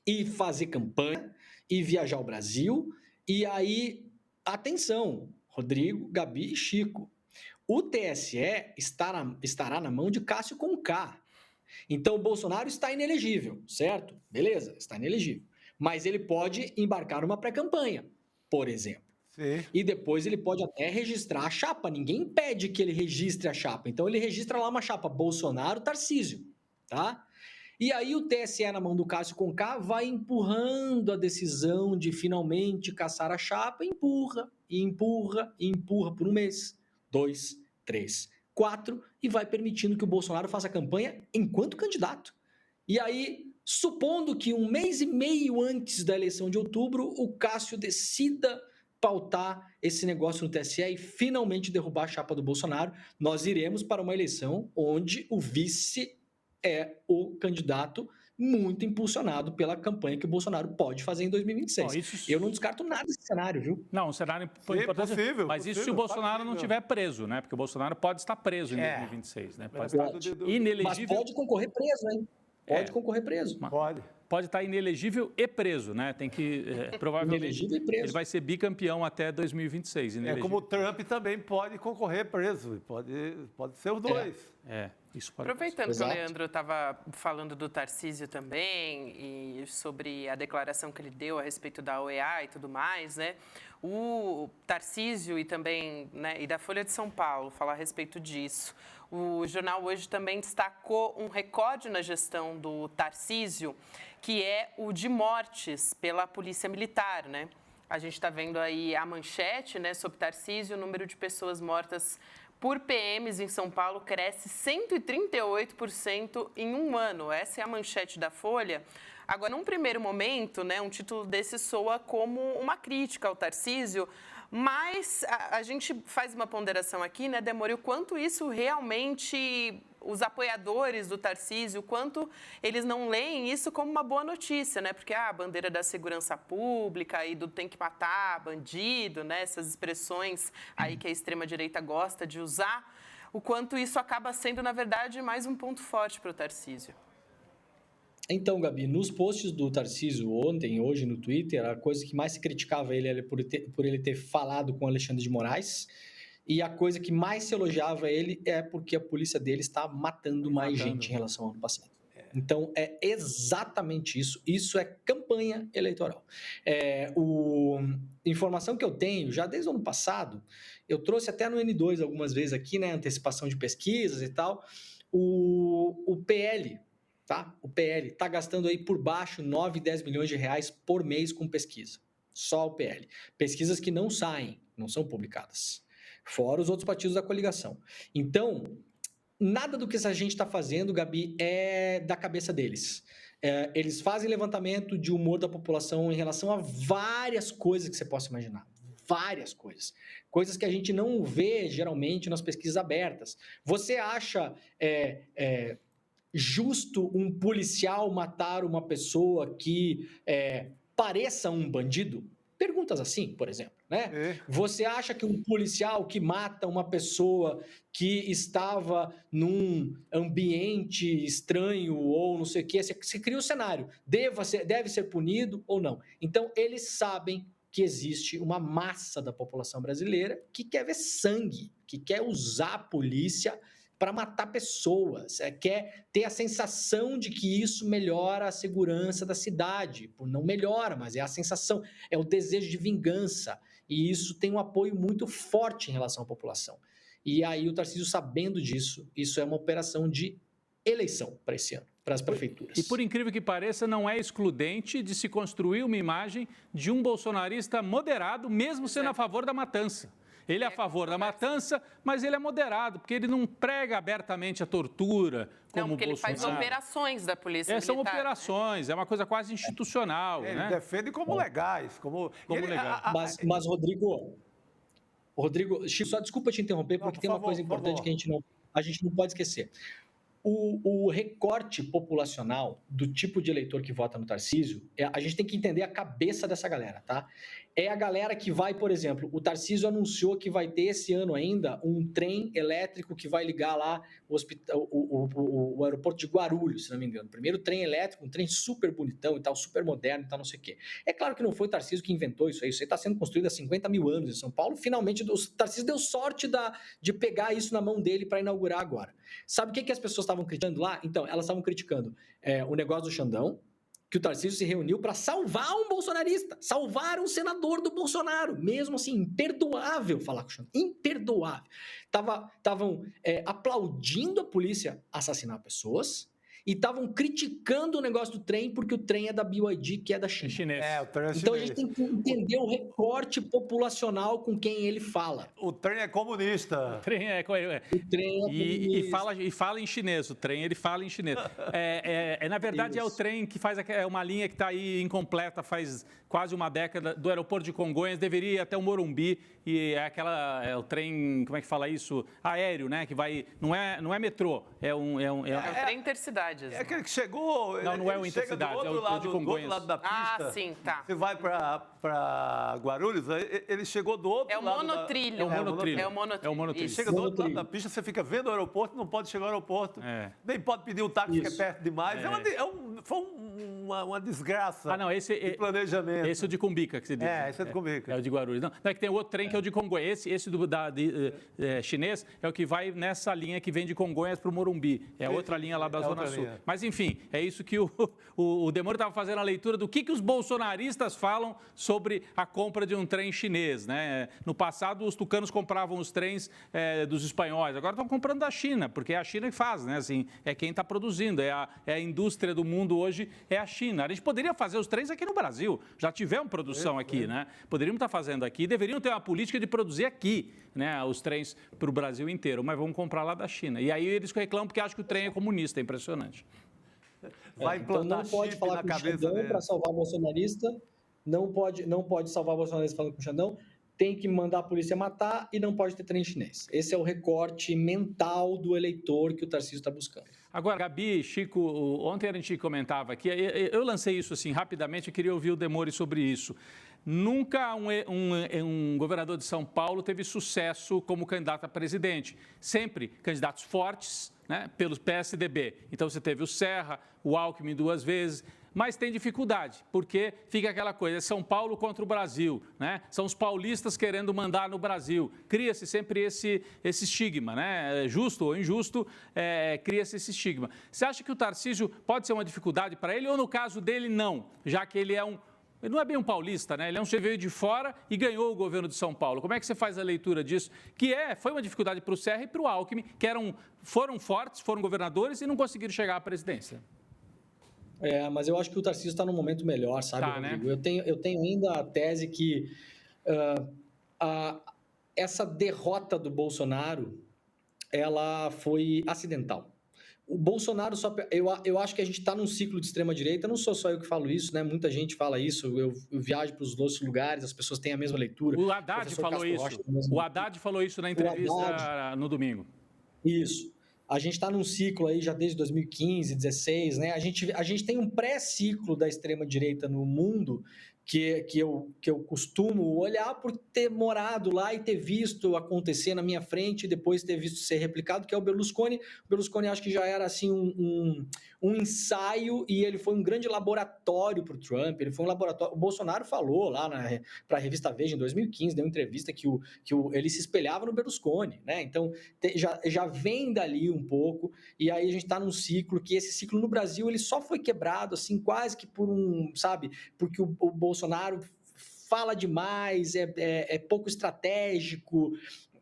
e fazer campanha e viajar ao Brasil. E aí, atenção, Rodrigo, Gabi e Chico. O TSE estará na mão de Cássio Conká. Então, o Bolsonaro está inelegível, certo? Beleza, está inelegível. Mas ele pode embarcar numa pré-campanha, por exemplo. Sim. E depois ele pode até registrar a chapa. Ninguém impede que ele registre a chapa. Então, ele registra lá uma chapa Bolsonaro-Tarcísio, tá? E aí o TSE, na mão do Cássio Conká, vai empurrando a decisão de finalmente caçar a chapa, empurra por 1 mês, 2, 3, 4, e vai permitindo que o Bolsonaro faça campanha enquanto candidato. E aí, supondo que 1 mês e meio antes da eleição de outubro, o Cássio decida pautar esse negócio no TSE e finalmente derrubar a chapa do Bolsonaro, nós iremos para uma eleição onde o vice é o candidato muito impulsionado pela campanha que o Bolsonaro pode fazer em 2026. Bom, isso... Eu não descarto nada desse cenário, viu? Não, um cenário importante. Possível, mas isso se o Bolsonaro não estiver preso, né? Porque o Bolsonaro pode estar preso em 2026, né? Pode estar inelegível. Mas pode concorrer preso, hein? Pode concorrer preso. Pode estar inelegível e preso, né? Tem que, provavelmente, inelegível e preso. Ele vai ser bicampeão até 2026. É como o Trump também pode concorrer preso, pode ser os dois. Isso pode Aproveitando que o Leandro estava falando do Tarcísio também e sobre a declaração que ele deu a respeito da OEA e tudo mais, né? O Tarcísio e também, né, e da Folha de São Paulo, falar a respeito disso. O jornal hoje também destacou um recorde na gestão do Tarcísio, que é o de mortes pela Polícia Militar, né? A gente está vendo aí a manchete, né, sobre Tarcísio, o número de pessoas mortas por PMs em São Paulo cresce 138% em um ano. Essa é a manchete da Folha. Agora, num primeiro momento, né, um título desse soa como uma crítica ao Tarcísio, mas a gente faz uma ponderação aqui, né, Demore, o quanto isso realmente, os apoiadores do Tarcísio, o quanto eles não leem isso como uma boa notícia, né? Porque a bandeira da segurança pública e do tem que matar bandido, né? Essas expressões aí que a extrema-direita gosta de usar, o quanto isso acaba sendo, na verdade, mais um ponto forte para o Tarcísio. Então, Gabi, nos posts do Tarcísio ontem, hoje no Twitter, a coisa que mais se criticava ele era por ele ter falado com Alexandre de Moraes, e a coisa que mais se elogiava ele é porque a polícia dele está matando mais gente em relação ao ano passado. Então, é exatamente isso. Isso é campanha eleitoral. Informação que eu tenho, já desde o ano passado, eu trouxe até no N2 algumas vezes aqui, né, antecipação de pesquisas e tal, o PL... Tá? O PL está gastando aí por baixo 9, 10 milhões de reais por mês com pesquisa. Só o PL. Pesquisas que não saem, não são publicadas. Fora os outros partidos da coligação. Então, nada do que essa gente está fazendo, Gabi, é da cabeça deles. Eles fazem levantamento de humor da população em relação a várias coisas que você possa imaginar. Várias coisas. Coisas que a gente não vê, geralmente, nas pesquisas abertas. Você acha... justo um policial matar uma pessoa que pareça um bandido? Perguntas assim, por exemplo, né? Você acha que um policial que mata uma pessoa que estava num ambiente estranho ou não sei o quê, você cria um cenário, deve ser punido ou não? Então, eles sabem que existe uma massa da população brasileira que quer ver sangue, que quer usar a polícia para matar pessoas, quer ter a sensação de que isso melhora a segurança da cidade. Não melhora, mas é a sensação, é o desejo de vingança. E isso tem um apoio muito forte em relação à população. E aí o Tarcísio, sabendo disso, isso é uma operação de eleição para esse ano, para as prefeituras. E por incrível que pareça, não é excludente de se construir uma imagem de um bolsonarista moderado, mesmo sendo a favor da matança. Ele é a favor da matança, mas ele é moderado, porque ele não prega abertamente a tortura, como o Bolsonaro. Não, porque ele faz operações da polícia militar. São operações, né? É uma coisa quase institucional. Ele né? defende como legais. Legais. Mas, Rodrigo, Chico, só desculpa te interromper, porque tem uma coisa importante que a gente não pode esquecer. O recorte populacional do tipo de eleitor que vota no Tarcísio, a gente tem que entender a cabeça dessa galera, tá? É a galera que vai, por exemplo, o Tarcísio anunciou que vai ter esse ano ainda um trem elétrico que vai ligar lá o aeroporto de Guarulhos, se não me engano. Primeiro trem elétrico, um trem super bonitão e tal, super moderno e tal, não sei o quê. É claro que não foi o Tarcísio que inventou isso aí está sendo construído há 50 mil anos em São Paulo. Finalmente, o Tarcísio deu sorte de pegar isso na mão dele para inaugurar agora. Sabe o que as pessoas estavam criticando lá? Então, elas estavam criticando o negócio do Xandão, que o Tarcísio se reuniu para salvar um bolsonarista, salvar um senador do Bolsonaro. Mesmo assim, imperdoável falar com o Xandão. Imperdoável. Estavam aplaudindo a polícia assassinar pessoas e estavam criticando o negócio do trem porque o trem é da BYD, que é da China. Chinês. O trem é chinês. Então a gente tem que entender o recorte populacional com quem ele fala. O trem é comunista. O trem é comunista. E fala em chinês. O trem, ele fala em chinês. Na verdade, isso. É o trem que faz uma linha que está aí incompleta faz quase uma década, do aeroporto de Congonhas, deveria ir até o Morumbi, e é o trem, como é que fala isso? Aéreo, né? Que vai, não é metrô, é um trem intercidade. Intercidades. É aquele que chegou... Não é o ele chega Intercidades, do é outro o lado, de do Congonhas. outro lado da pista. Ah, sim, tá. Você vai para Guarulhos, ele chegou do outro É o lado. monotrilho. É o monotrilho. É o monotrilho. É o monotrilho. Isso. Chega do outro lado da pista, você fica vendo o aeroporto, não pode chegar ao aeroporto. Nem pode pedir um táxi que é perto demais. Foi uma desgraça de planejamento. Esse é o de Cumbica, que você disse. Esse é de Cumbica. É o de Guarulhos. Não, é que tem outro trem que é o de Congonhas. Esse chinês é o que vai nessa linha que vem de Congonhas para o Morumbi. É outra linha lá da Zona Sul. Linha. Mas, enfim, é isso que o Demônio estava fazendo a leitura do que os bolsonaristas falam sobre a compra de um trem chinês, né? No passado, os tucanos compravam os trens dos espanhóis. Agora estão comprando da China, porque é a China que faz, né? Assim, é quem está produzindo. É a indústria do mundo hoje, é a China. A gente poderia fazer os trens aqui no Brasil. Já tivemos produção aqui, né? Poderíamos estar fazendo aqui. Deveriam ter uma política de produzir aqui, né? Os trens para o Brasil inteiro. Mas vamos comprar lá da China. E aí eles reclamam porque acham que o trem é comunista. É impressionante. Vai então não pode falar com o Xandão para salvar o bolsonarista. Não pode salvar o bolsonarista falando com o Xandão. Tem que mandar a polícia matar e não pode ter trem chinês. Esse é o recorte mental do eleitor que o Tarcísio está buscando. Agora, Gabi, Chico, ontem a gente comentava aqui, eu lancei isso assim rapidamente, eu queria ouvir o Demore sobre isso. Nunca um governador de São Paulo teve sucesso como candidato a presidente. Sempre candidatos fortes, né, pelo PSDB. Então você teve o Serra, o Alckmin 2 vezes, mas tem dificuldade, porque fica aquela coisa, é São Paulo contra o Brasil, né? São os paulistas querendo mandar no Brasil. Cria-se sempre esse estigma, né? Justo ou injusto, cria-se esse estigma. Você acha que o Tarcísio pode ser uma dificuldade para ele ou no caso dele não, já que ele ele não é bem um paulista, né? Ele veio de fora e ganhou o governo de São Paulo. Como é que você faz a leitura disso? Foi uma dificuldade para o Serra e para o Alckmin, que foram fortes, foram governadores e não conseguiram chegar à presidência. Mas eu acho que o Tarcísio está num momento melhor, sabe, Rodrigo? Né? Eu tenho ainda a tese que essa derrota do Bolsonaro, ela foi acidental. O Bolsonaro eu acho que a gente está num ciclo de extrema-direita, não sou só eu que falo isso, né? Muita gente fala isso, eu viajo para os outros lugares, as pessoas têm a mesma leitura. O Haddad falou isso. O Haddad falou isso na entrevista no domingo. Isso. A gente está num ciclo aí já desde 2015, 2016, né? A gente tem um pré-ciclo da extrema-direita no mundo que eu costumo olhar por ter morado lá e ter visto acontecer na minha frente e depois ter visto ser replicado, que é o Berlusconi. O Berlusconi acho que já era assim um ensaio e ele foi um grande laboratório para o Trump, ele foi um laboratório. O Bolsonaro falou lá para a revista Veja em 2015, deu uma entrevista que ele se espelhava no Berlusconi, né? Então já vem dali um pouco e aí a gente está num ciclo que esse ciclo no Brasil ele só foi quebrado assim quase que por porque o Bolsonaro fala demais, é pouco estratégico,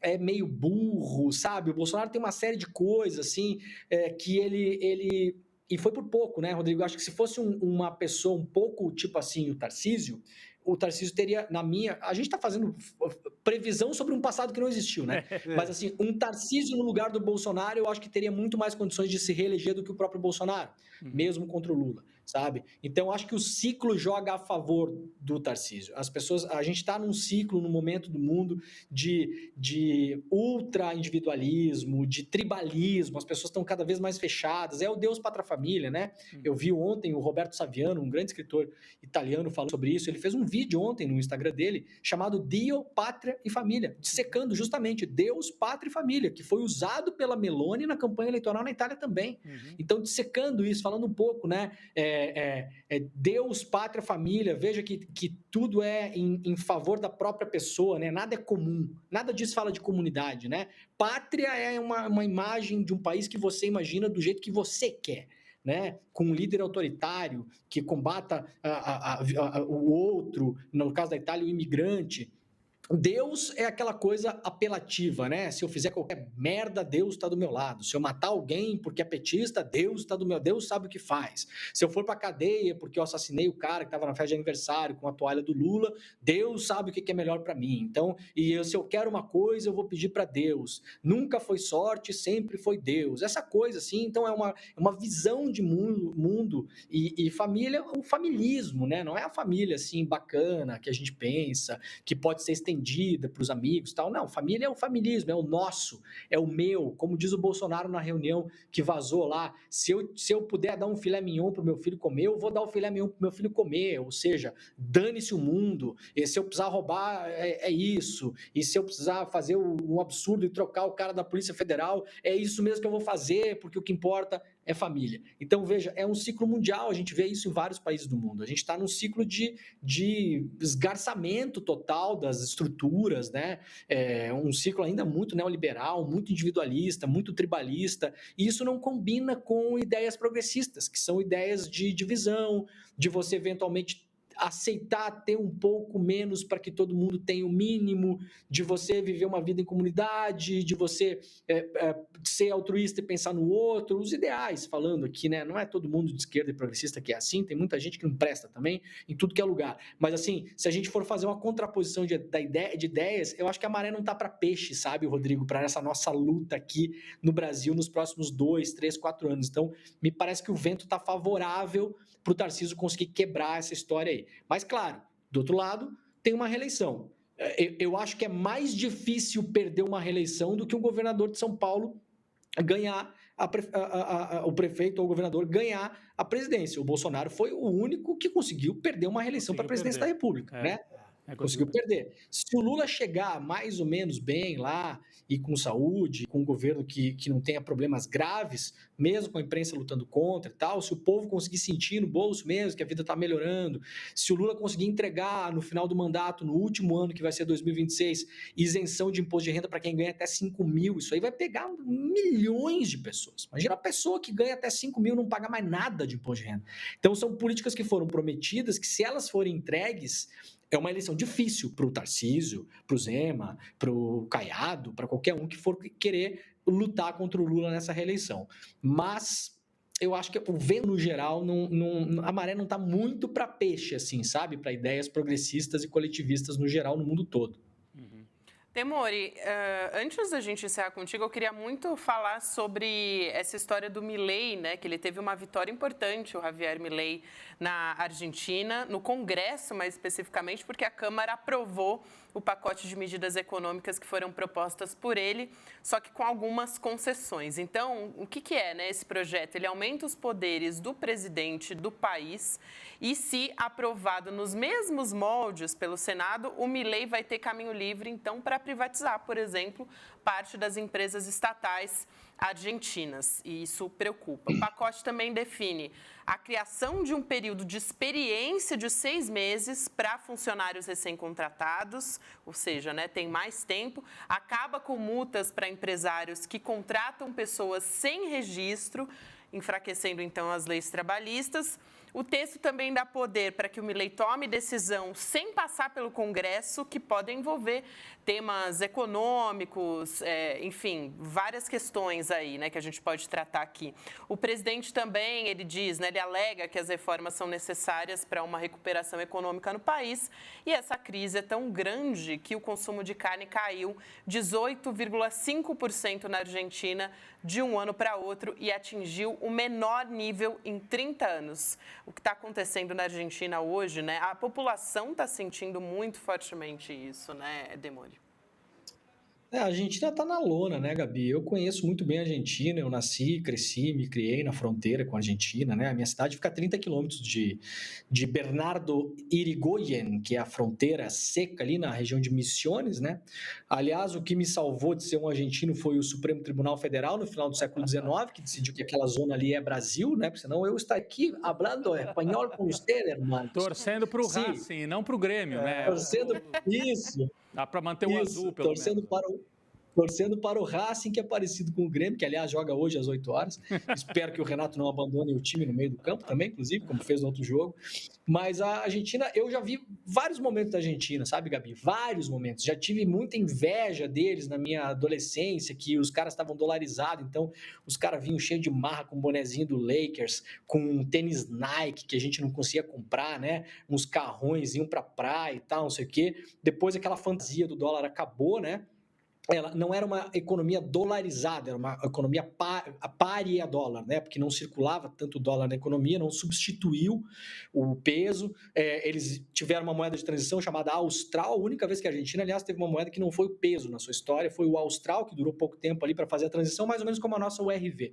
é meio burro, sabe? O Bolsonaro tem uma série de coisas, assim, que ele... E foi por pouco, né, Rodrigo? Acho que se fosse uma pessoa um pouco, tipo assim, o Tarcísio teria, a gente está fazendo previsão sobre um passado que não existiu, né? Mas, assim, um Tarcísio no lugar do Bolsonaro, eu acho que teria muito mais condições de se reeleger do que o próprio Bolsonaro, mesmo contra o Lula, sabe? Então, acho que o ciclo joga a favor do Tarcísio. A gente está num ciclo, num momento do mundo de ultra-individualismo, de tribalismo, as pessoas estão cada vez mais fechadas, é o Deus Pátria Família, né? Eu vi ontem o Roberto Saviano, um grande escritor italiano, falando sobre isso, ele fez um vídeo ontem no Instagram dele, chamado Dio, Pátria e Família, dissecando justamente Deus, Pátria e Família, que foi usado pela Meloni na campanha eleitoral na Itália também. Então, dissecando isso, falando um pouco, né? Deus, Pátria, Família, veja que tudo é em favor da própria pessoa, né? Nada é comum, nada disso fala de comunidade, né? Pátria é uma imagem de um país que você imagina do jeito que você quer, né? Com um líder autoritário que combata o outro, no caso da Itália, o imigrante. Deus é aquela coisa apelativa, né? Se eu fizer qualquer merda, Deus está do meu lado. Se eu matar alguém porque é petista, Deus está do meu lado. Deus sabe o que faz. Se eu for para cadeia porque eu assassinei o cara que estava na festa de aniversário com a toalha do Lula, Deus sabe o que é melhor para mim. Então, se eu quero uma coisa, eu vou pedir para Deus. Nunca foi sorte, sempre foi Deus. Essa coisa, assim, então é uma visão de mundo e família, o familismo, né? Não é a família, assim, bacana que a gente pensa, que pode ser estendida estendida para os amigos e tal. Não, família é o familismo, é o nosso, é o meu. Como diz o Bolsonaro na reunião que vazou lá, se eu puder dar um filé mignon para o meu filho comer, eu vou dar o filé mignon para o meu filho comer. Ou seja, dane-se o mundo, e se eu precisar roubar, é isso. E se eu precisar fazer um absurdo e trocar o cara da Polícia Federal, é isso mesmo que eu vou fazer, porque o que importa é família. Então, veja, é um ciclo mundial, a gente vê isso em vários países do mundo. A gente está num ciclo de esgarçamento total das estruturas, né? Um ciclo ainda muito neoliberal, muito individualista, muito tribalista, e isso não combina com ideias progressistas, que são ideias de divisão, de você eventualmente aceitar ter um pouco menos para que todo mundo tenha o mínimo, de você viver uma vida em comunidade, de você ser altruísta e pensar no outro, os ideais, falando aqui, né? Não é todo mundo de esquerda e progressista que é assim, tem muita gente que não presta também, em tudo que é lugar. Mas assim, se a gente for fazer uma contraposição de ideias, eu acho que a maré não tá para peixe, sabe, Rodrigo, para essa nossa luta aqui no Brasil nos próximos 2, 3, 4 anos. Então, me parece que o vento está favorável para o Tarcísio conseguir quebrar essa história aí. Mas, claro, do outro lado, tem uma reeleição. Eu acho que é mais difícil perder uma reeleição do que um governador de São Paulo ganhar, o prefeito ou o governador ganhar a presidência. O Bolsonaro foi o único que conseguiu perder uma reeleição para a presidência da República, né? Conseguiu perder. Se o Lula chegar mais ou menos bem lá, e com saúde, com um governo que não tenha problemas graves, mesmo com a imprensa lutando contra e tal, se o povo conseguir sentir no bolso mesmo que a vida está melhorando, se o Lula conseguir entregar no final do mandato, no último ano, que vai ser 2026, isenção de imposto de renda para quem ganha até 5 mil, isso aí vai pegar milhões de pessoas. Imagina a pessoa que ganha até 5 mil não paga mais nada de imposto de renda. Então são políticas que foram prometidas, que se elas forem entregues, é uma eleição difícil para o Tarcísio, para o Zema, para o Caiado, para qualquer um que for querer lutar contra o Lula nessa reeleição. Mas eu acho que o vento, no geral, a maré não está muito para peixe, assim, sabe? Para ideias progressistas e coletivistas no geral, no mundo todo. Temori, antes da gente encerrar contigo, eu queria muito falar sobre essa história do Milei, né? Que ele teve uma vitória importante, o Javier Milei, na Argentina, no Congresso, mais especificamente, porque a Câmara aprovou o pacote de medidas econômicas que foram propostas por ele, só que com algumas concessões. Então, o que é, né, esse projeto? Ele aumenta os poderes do presidente do país e, se aprovado nos mesmos moldes pelo Senado, o Milei vai ter caminho livre, então, para privatizar, por exemplo, parte das empresas estatais argentinas, e isso preocupa. O pacote também define a criação de um período de experiência de 6 meses para funcionários recém-contratados, ou seja, né, tem mais tempo, acaba com multas para empresários que contratam pessoas sem registro, enfraquecendo, então, as leis trabalhistas. O texto também dá poder para que o Milei tome decisão sem passar pelo Congresso, que podem envolver temas econômicos, enfim, várias questões aí, né, que a gente pode tratar aqui. O presidente também, ele diz, né, ele alega que as reformas são necessárias para uma recuperação econômica no país, e essa crise é tão grande que o consumo de carne caiu 18,5% na Argentina de um ano para outro e atingiu o menor nível em 30 anos. O que está acontecendo na Argentina hoje, né? A população está sentindo muito fortemente isso, né, Demônio? A Argentina está na lona, né, Gabi? Eu conheço muito bem a Argentina, eu nasci, cresci, me criei na fronteira com a Argentina, né? A minha cidade fica a 30 quilômetros de Bernardo Irigoyen, que é a fronteira seca ali na região de Misiones, né? Aliás, o que me salvou de ser um argentino foi o Supremo Tribunal Federal no final do século XIX, que decidiu que aquela zona ali é Brasil, né? Porque senão eu estaria aqui falando espanhol com você, irmão. Torcendo para o Racing, não para o Grêmio, né? Torcendo isso. Dá para manter o azul, pelo menos. Torcendo para o Racing, que é parecido com o Grêmio, que, aliás, joga hoje às 8 horas. Espero que o Renato não abandone o time no meio do campo também, inclusive, como fez no outro jogo. Mas a Argentina, eu já vi vários momentos da Argentina, sabe, Gabi? Vários momentos. Já tive muita inveja deles na minha adolescência, que os caras estavam dolarizados, então os caras vinham cheios de marra com o bonezinho do Lakers, com um tênis Nike que a gente não conseguia comprar, né? Uns carrões, iam pra praia e tal, não sei o quê. Depois aquela fantasia do dólar acabou, né? ela não era uma economia dolarizada, era uma economia pari a dólar, né? Porque não circulava tanto dólar na economia, não substituiu o peso. Eles tiveram uma moeda de transição chamada Austral. A única vez que a Argentina, aliás, teve uma moeda que não foi o peso na sua história, foi o Austral, que durou pouco tempo ali para fazer a transição, mais ou menos como a nossa URV.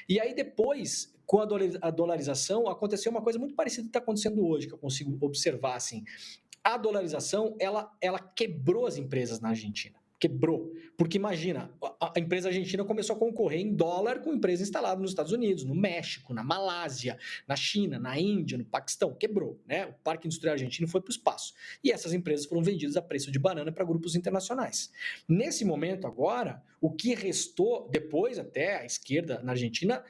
E aí depois, com a dolarização, aconteceu uma coisa muito parecida com o que está acontecendo hoje, que eu consigo observar assim. A dolarização, ela quebrou as empresas na Argentina. Quebrou. Porque imagina, a empresa argentina começou a concorrer em dólar com empresas instaladas nos Estados Unidos, no México, na Malásia, na China, na Índia, no Paquistão. Quebrou, né? O parque industrial argentino foi para o espaço. E essas empresas foram vendidas a preço de banana para grupos internacionais. Nesse momento agora, o que restou, depois até a esquerda na Argentina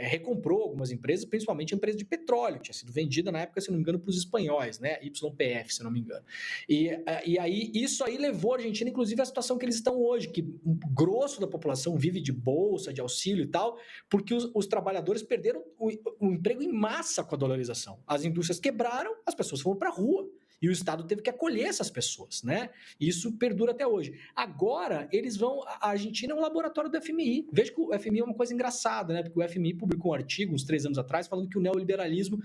recomprou algumas empresas, principalmente a empresa de petróleo, que tinha sido vendida na época, se não me engano, para os espanhóis, né? YPF, se não me engano. E aí, isso aí levou a Argentina, inclusive, à situação que eles estão hoje, que o grosso da população vive de bolsa, de auxílio e tal, porque os trabalhadores perderam o emprego em massa com a dolarização. As indústrias quebraram, as pessoas foram para a rua. E o Estado teve que acolher essas pessoas, né? Isso perdura até hoje. Agora, a Argentina é um laboratório do FMI. Veja que o FMI é uma coisa engraçada, né? Porque o FMI publicou um artigo, uns 3 anos atrás, falando que o neoliberalismo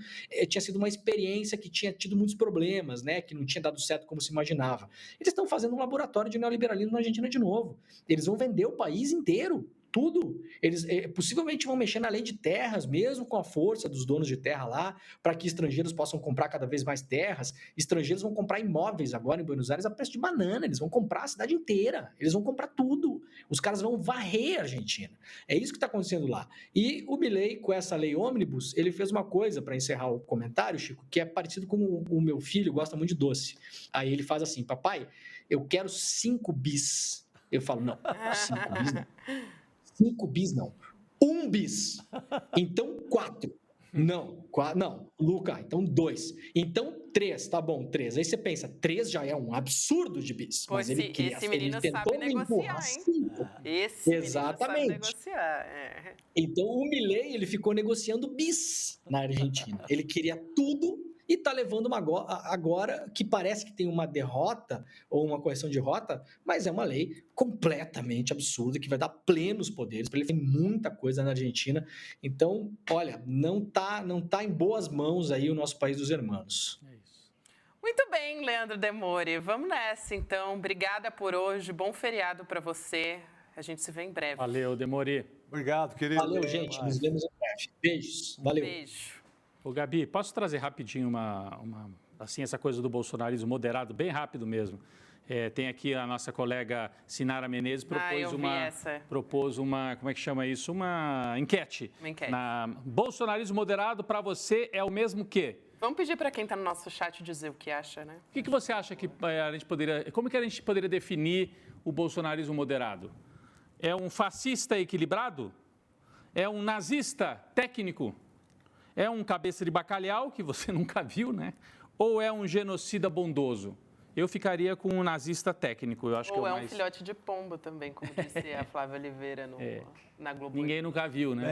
tinha sido uma experiência que tinha tido muitos problemas, né? Que não tinha dado certo como se imaginava. Eles estão fazendo um laboratório de neoliberalismo na Argentina de novo. Eles vão vender o país inteiro. Tudo. Eles possivelmente vão mexer na lei de terras, mesmo com a força dos donos de terra lá, para que estrangeiros possam comprar cada vez mais terras. Estrangeiros vão comprar imóveis agora em Buenos Aires a preço de banana. Eles vão comprar a cidade inteira. Eles vão comprar tudo. Os caras vão varrer a Argentina. É isso que está acontecendo lá. E o Milei, com essa lei ônibus, ele fez uma coisa, para encerrar o comentário, Chico, que é parecido com o meu filho, gosta muito de doce. Aí ele faz assim: papai, eu quero 5 bis. Eu falo, não, 5 bis não. 5 bis não. 1 bis. Então 4. Não, 4, não. Luca, então 2. Então 3, tá bom, 3. Aí você pensa, 3 já é um absurdo de bis. Pô, mas ele menino sabe negociar, hein? 5. Esse Exatamente. menino sabe negociar. Então o Milei, ele ficou negociando bis na Argentina. Ele queria tudo e está levando uma agora que parece que tem uma derrota ou uma correção de rota, mas é uma lei completamente absurda que vai dar plenos poderes para ele fazer muita coisa na Argentina. Então, olha, não tá em boas mãos aí o nosso país dos hermanos. É isso. Muito bem, Leandro Demore. Vamos nessa, então. Obrigada por hoje. Bom feriado para você. A gente se vê em breve. Valeu, Demore. Obrigado, querido. Valeu, gente. Nos vemos em breve. Beijos. Valeu. Beijo. Ô, Gabi, posso trazer rapidinho assim, essa coisa do bolsonarismo moderado, bem rápido mesmo. Tem aqui a nossa colega Sinara Menezes propôs uma, como é que chama isso? Uma enquete. Bolsonarismo moderado para você é o mesmo que? Vamos pedir para quem está no nosso chat dizer o que acha, né? O que você acha que a gente poderia... Como que a gente poderia definir o bolsonarismo moderado? É um fascista equilibrado? É um nazista técnico? É um cabeça de bacalhau, que você nunca viu, né? Ou é um genocida bondoso? Eu ficaria com um nazista técnico, eu acho que é o mais... Ou é um filhote de pombo também, como disse a Flávia Oliveira na Globo. Ninguém nunca viu, né?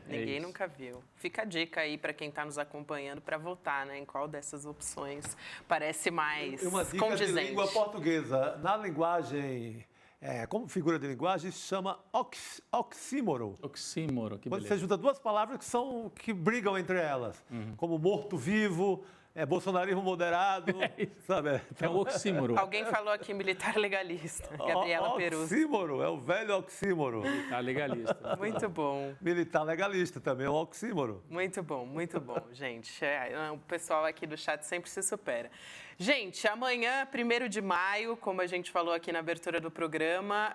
Ninguém nunca viu. Fica a dica aí para quem está nos acompanhando para votar, né? Em qual dessas opções parece mais uma dica condizente. De língua portuguesa. Na linguagem... como figura de linguagem, se chama oxímoro. Oxímoro, que beleza. Quando você junta 2 palavras que brigam entre elas, como morto-vivo, bolsonarismo moderado, sabe? É o oxímoro. Alguém falou aqui militar legalista, Gabriela Peruzzi. Oxímoro, é o velho oxímoro. Militar legalista. Muito bom. Militar legalista também é um oxímoro. Muito bom, gente. O pessoal aqui do chat sempre se supera. Gente, amanhã, 1º de maio, como a gente falou aqui na abertura do programa,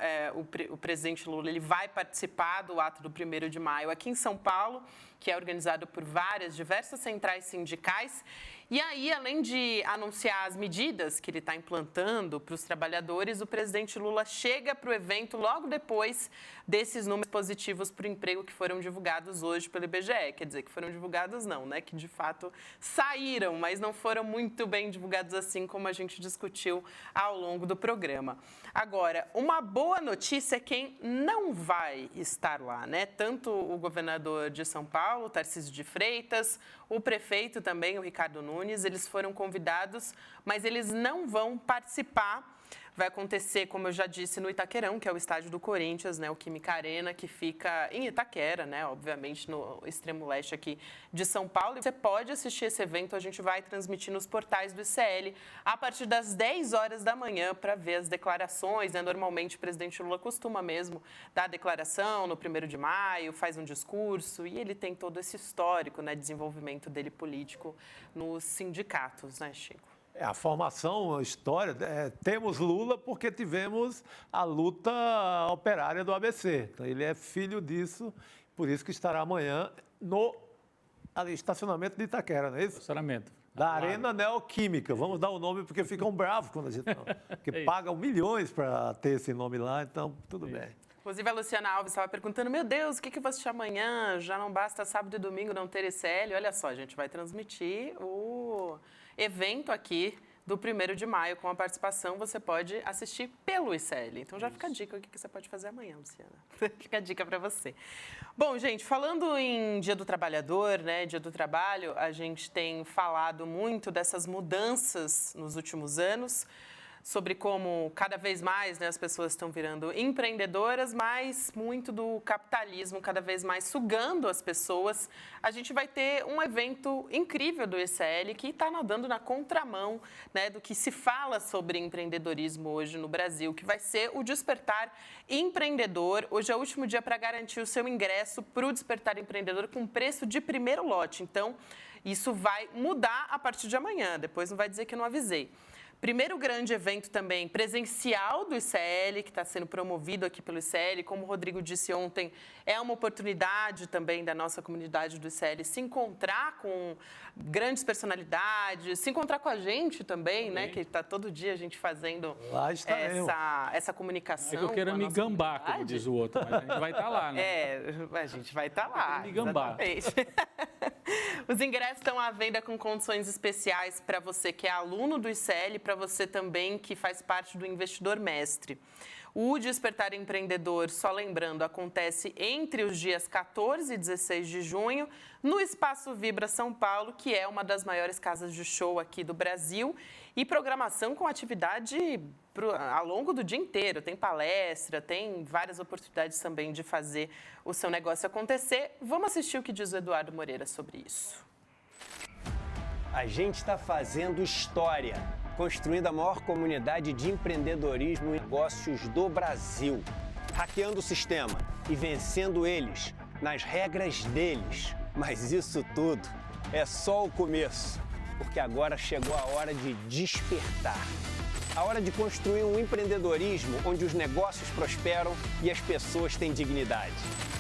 o presidente Lula ele vai participar do ato do 1º de maio aqui em São Paulo, que é organizado por diversas centrais sindicais. E aí, além de anunciar as medidas que ele está implantando para os trabalhadores, o presidente Lula chega para o evento logo depois desses números positivos para o emprego que foram divulgados hoje pelo IBGE. Quer dizer, que foram divulgados não, né? Que de fato saíram, mas não foram muito bem divulgados assim como a gente discutiu ao longo do programa. Agora, uma boa notícia é quem não vai estar lá, né? Tanto o governador de São Paulo, Tarcísio de Freitas, o prefeito também, o Ricardo Nunes, eles foram convidados, mas eles não vão participar vai acontecer, como eu já disse, no Itaquerão, que é o estádio do Corinthians, né, o Química Arena, que fica em Itaquera, né, obviamente no extremo leste aqui de São Paulo. E você pode assistir esse evento, a gente vai transmitir nos portais do ICL a partir das 10 horas da manhã para ver as declarações, né? Normalmente o presidente Lula costuma mesmo dar a declaração no 1º de maio, faz um discurso e ele tem todo esse histórico, né, de desenvolvimento dele político nos sindicatos, né, Chico? A formação, a história, temos Lula porque tivemos a luta operária do ABC. Então, ele é filho disso, por isso que estará amanhã no estacionamento de Itaquera, não é isso? Estacionamento. Da Arena Neoquímica. Vamos dar o nome porque ficam bravos quando a gente não. Porque pagam milhões para ter esse nome lá, então tudo bem. Inclusive, a Luciana Alves estava perguntando, meu Deus, o que eu vou assistir amanhã? Já não basta sábado e domingo não ter ICL? Olha só, a gente vai transmitir o evento aqui do 1º de maio com a participação. Você pode assistir pelo ICL. Então, já fica a dica o que você pode fazer amanhã, Luciana. Fica a dica para você. Bom, gente, falando em Dia do Trabalhador, né, Dia do Trabalho, a gente tem falado muito dessas mudanças nos últimos anos, sobre como cada vez mais, né, as pessoas estão virando empreendedoras, mas muito do capitalismo cada vez mais sugando as pessoas. A gente vai ter um evento incrível do ICL que está nadando na contramão, né, do que se fala sobre empreendedorismo hoje no Brasil, que vai ser o Despertar Empreendedor. Hoje é o último dia para garantir o seu ingresso para o Despertar Empreendedor com preço de primeiro lote. Então, isso vai mudar a partir de amanhã. Depois não vai dizer que eu não avisei. Primeiro grande evento também presencial do ICL, que está sendo promovido aqui pelo ICL. Como o Rodrigo disse ontem, é uma oportunidade também da nossa comunidade do ICL se encontrar com grandes personalidades, se encontrar com a gente também, né? Que está todo dia a gente fazendo essa comunicação. É que eu quero me gambar, como diz o outro, mas a gente vai estar lá, né? A gente vai estar lá. Me gambar. Os ingressos estão à venda com condições especiais para você que é aluno do ICL, para você também que faz parte do Investidor Mestre. O Despertar Empreendedor, só lembrando, acontece entre os dias 14 e 16 de junho, no Espaço Vibra São Paulo, que é uma das maiores casas de show aqui do Brasil, e programação com atividade ao longo do dia inteiro. Tem palestra, tem várias oportunidades também de fazer o seu negócio acontecer. Vamos assistir o que diz o Eduardo Moreira sobre isso. A gente está fazendo história, construindo a maior comunidade de empreendedorismo e negócios do Brasil, hackeando o sistema e vencendo eles nas regras deles. Mas isso tudo é só o começo, porque agora chegou a hora de despertar. A hora de construir um empreendedorismo onde os negócios prosperam e as pessoas têm dignidade.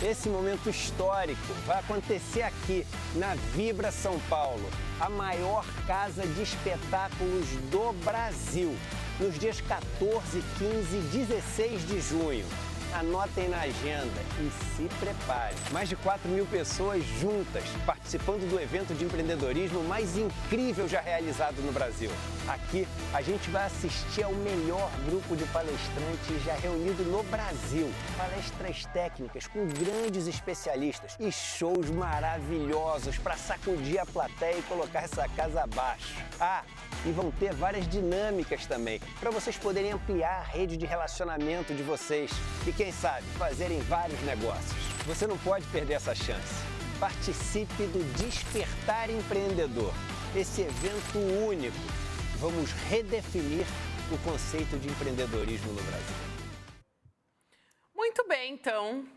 Esse momento histórico vai acontecer aqui, na Vibra São Paulo, a maior casa de espetáculos do Brasil, nos dias 14, 15 e 16 de junho. Anotem na agenda e se preparem. Mais de 4.000 pessoas juntas, participando do evento de empreendedorismo mais incrível já realizado no Brasil. Aqui, a gente vai assistir ao melhor grupo de palestrantes já reunido no Brasil. Palestras técnicas com grandes especialistas e shows maravilhosos para sacudir a plateia e colocar essa casa abaixo. E vão ter várias dinâmicas também, para vocês poderem ampliar a rede de relacionamento de vocês e, quem sabe, fazerem vários negócios. Você não pode perder essa chance. Participe do Despertar Empreendedor, esse evento único. Vamos redefinir o conceito de empreendedorismo no Brasil. Muito bem, então.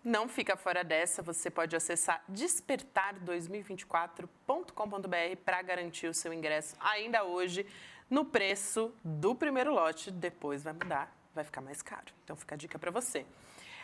Não fica fora dessa, você pode acessar despertar2024.com.br para garantir o seu ingresso ainda hoje no preço do primeiro lote. Depois vai mudar, vai ficar mais caro. Então fica a dica para você.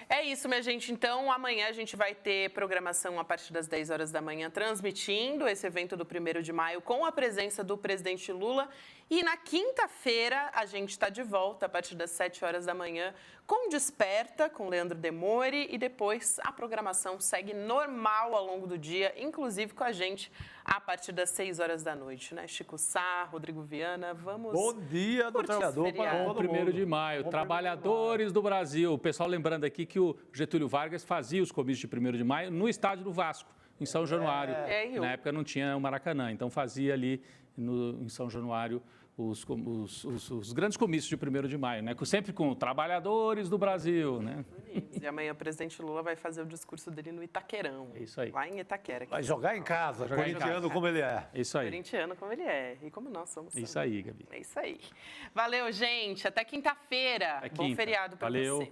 É isso, minha gente. Então, amanhã a gente vai ter programação a partir das 10 horas da manhã, transmitindo esse evento do 1º de maio com a presença do presidente Lula. E na quinta-feira a gente está de volta a partir das 7 horas da manhã com Desperta, com Leandro Demore. E depois a programação segue normal ao longo do dia, inclusive com a gente a partir das 6 horas da noite, né? Chico Sá, Rodrigo Viana, vamos... Bom dia do trabalhador para todo mundo. 1º de maio, trabalhadores do Brasil. O pessoal lembrando aqui que o Getúlio Vargas fazia os comícios de 1º de maio no estádio do Vasco, em São Januário. Na época não tinha o Maracanã, então fazia ali em São Januário os grandes comícios de 1º de maio, né? Sempre com trabalhadores do Brasil, né? E amanhã o presidente Lula vai fazer o discurso dele no Itaquerão. É isso aí. Lá em Itaquera. Vai jogar em casa, corintiano como ele é. É isso aí. Corintiano como ele é. E como nós somos. Isso aí, Gabi. É isso aí. Valeu, gente. Até quinta-feira. Bom feriado pra você.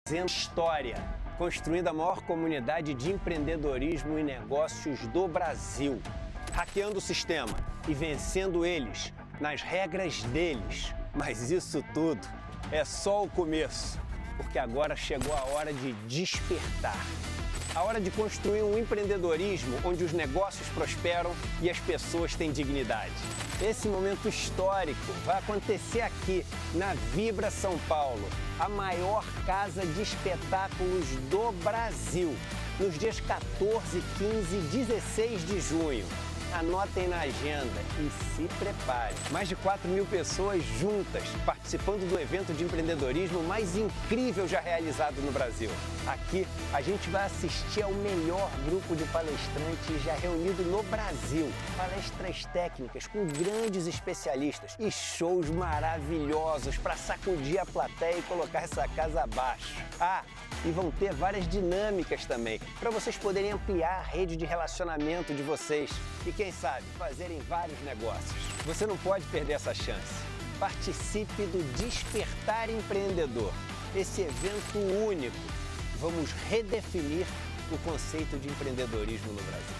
Fazendo história, construindo a maior comunidade de empreendedorismo e negócios do Brasil. Hackeando o sistema e vencendo eles nas regras deles. Mas isso tudo é só o começo, porque agora chegou a hora de despertar. A hora de construir um empreendedorismo onde os negócios prosperam e as pessoas têm dignidade. Esse momento histórico vai acontecer aqui, na Vibra São Paulo, a maior casa de espetáculos do Brasil, nos dias 14, 15 e 16 de junho. Anotem na agenda e se preparem. Mais de 4.000 pessoas juntas, participando do evento de empreendedorismo mais incrível já realizado no Brasil. Aqui, a gente vai assistir ao melhor grupo de palestrantes já reunido no Brasil. Palestras técnicas com grandes especialistas e shows maravilhosos para sacudir a plateia e colocar essa casa abaixo. E vão ter várias dinâmicas também, para vocês poderem ampliar a rede de relacionamento de vocês e, quem sabe, fazerem vários negócios. Você não pode perder essa chance. Participe do Despertar Empreendedor, esse evento único. Vamos redefinir o conceito de empreendedorismo no Brasil.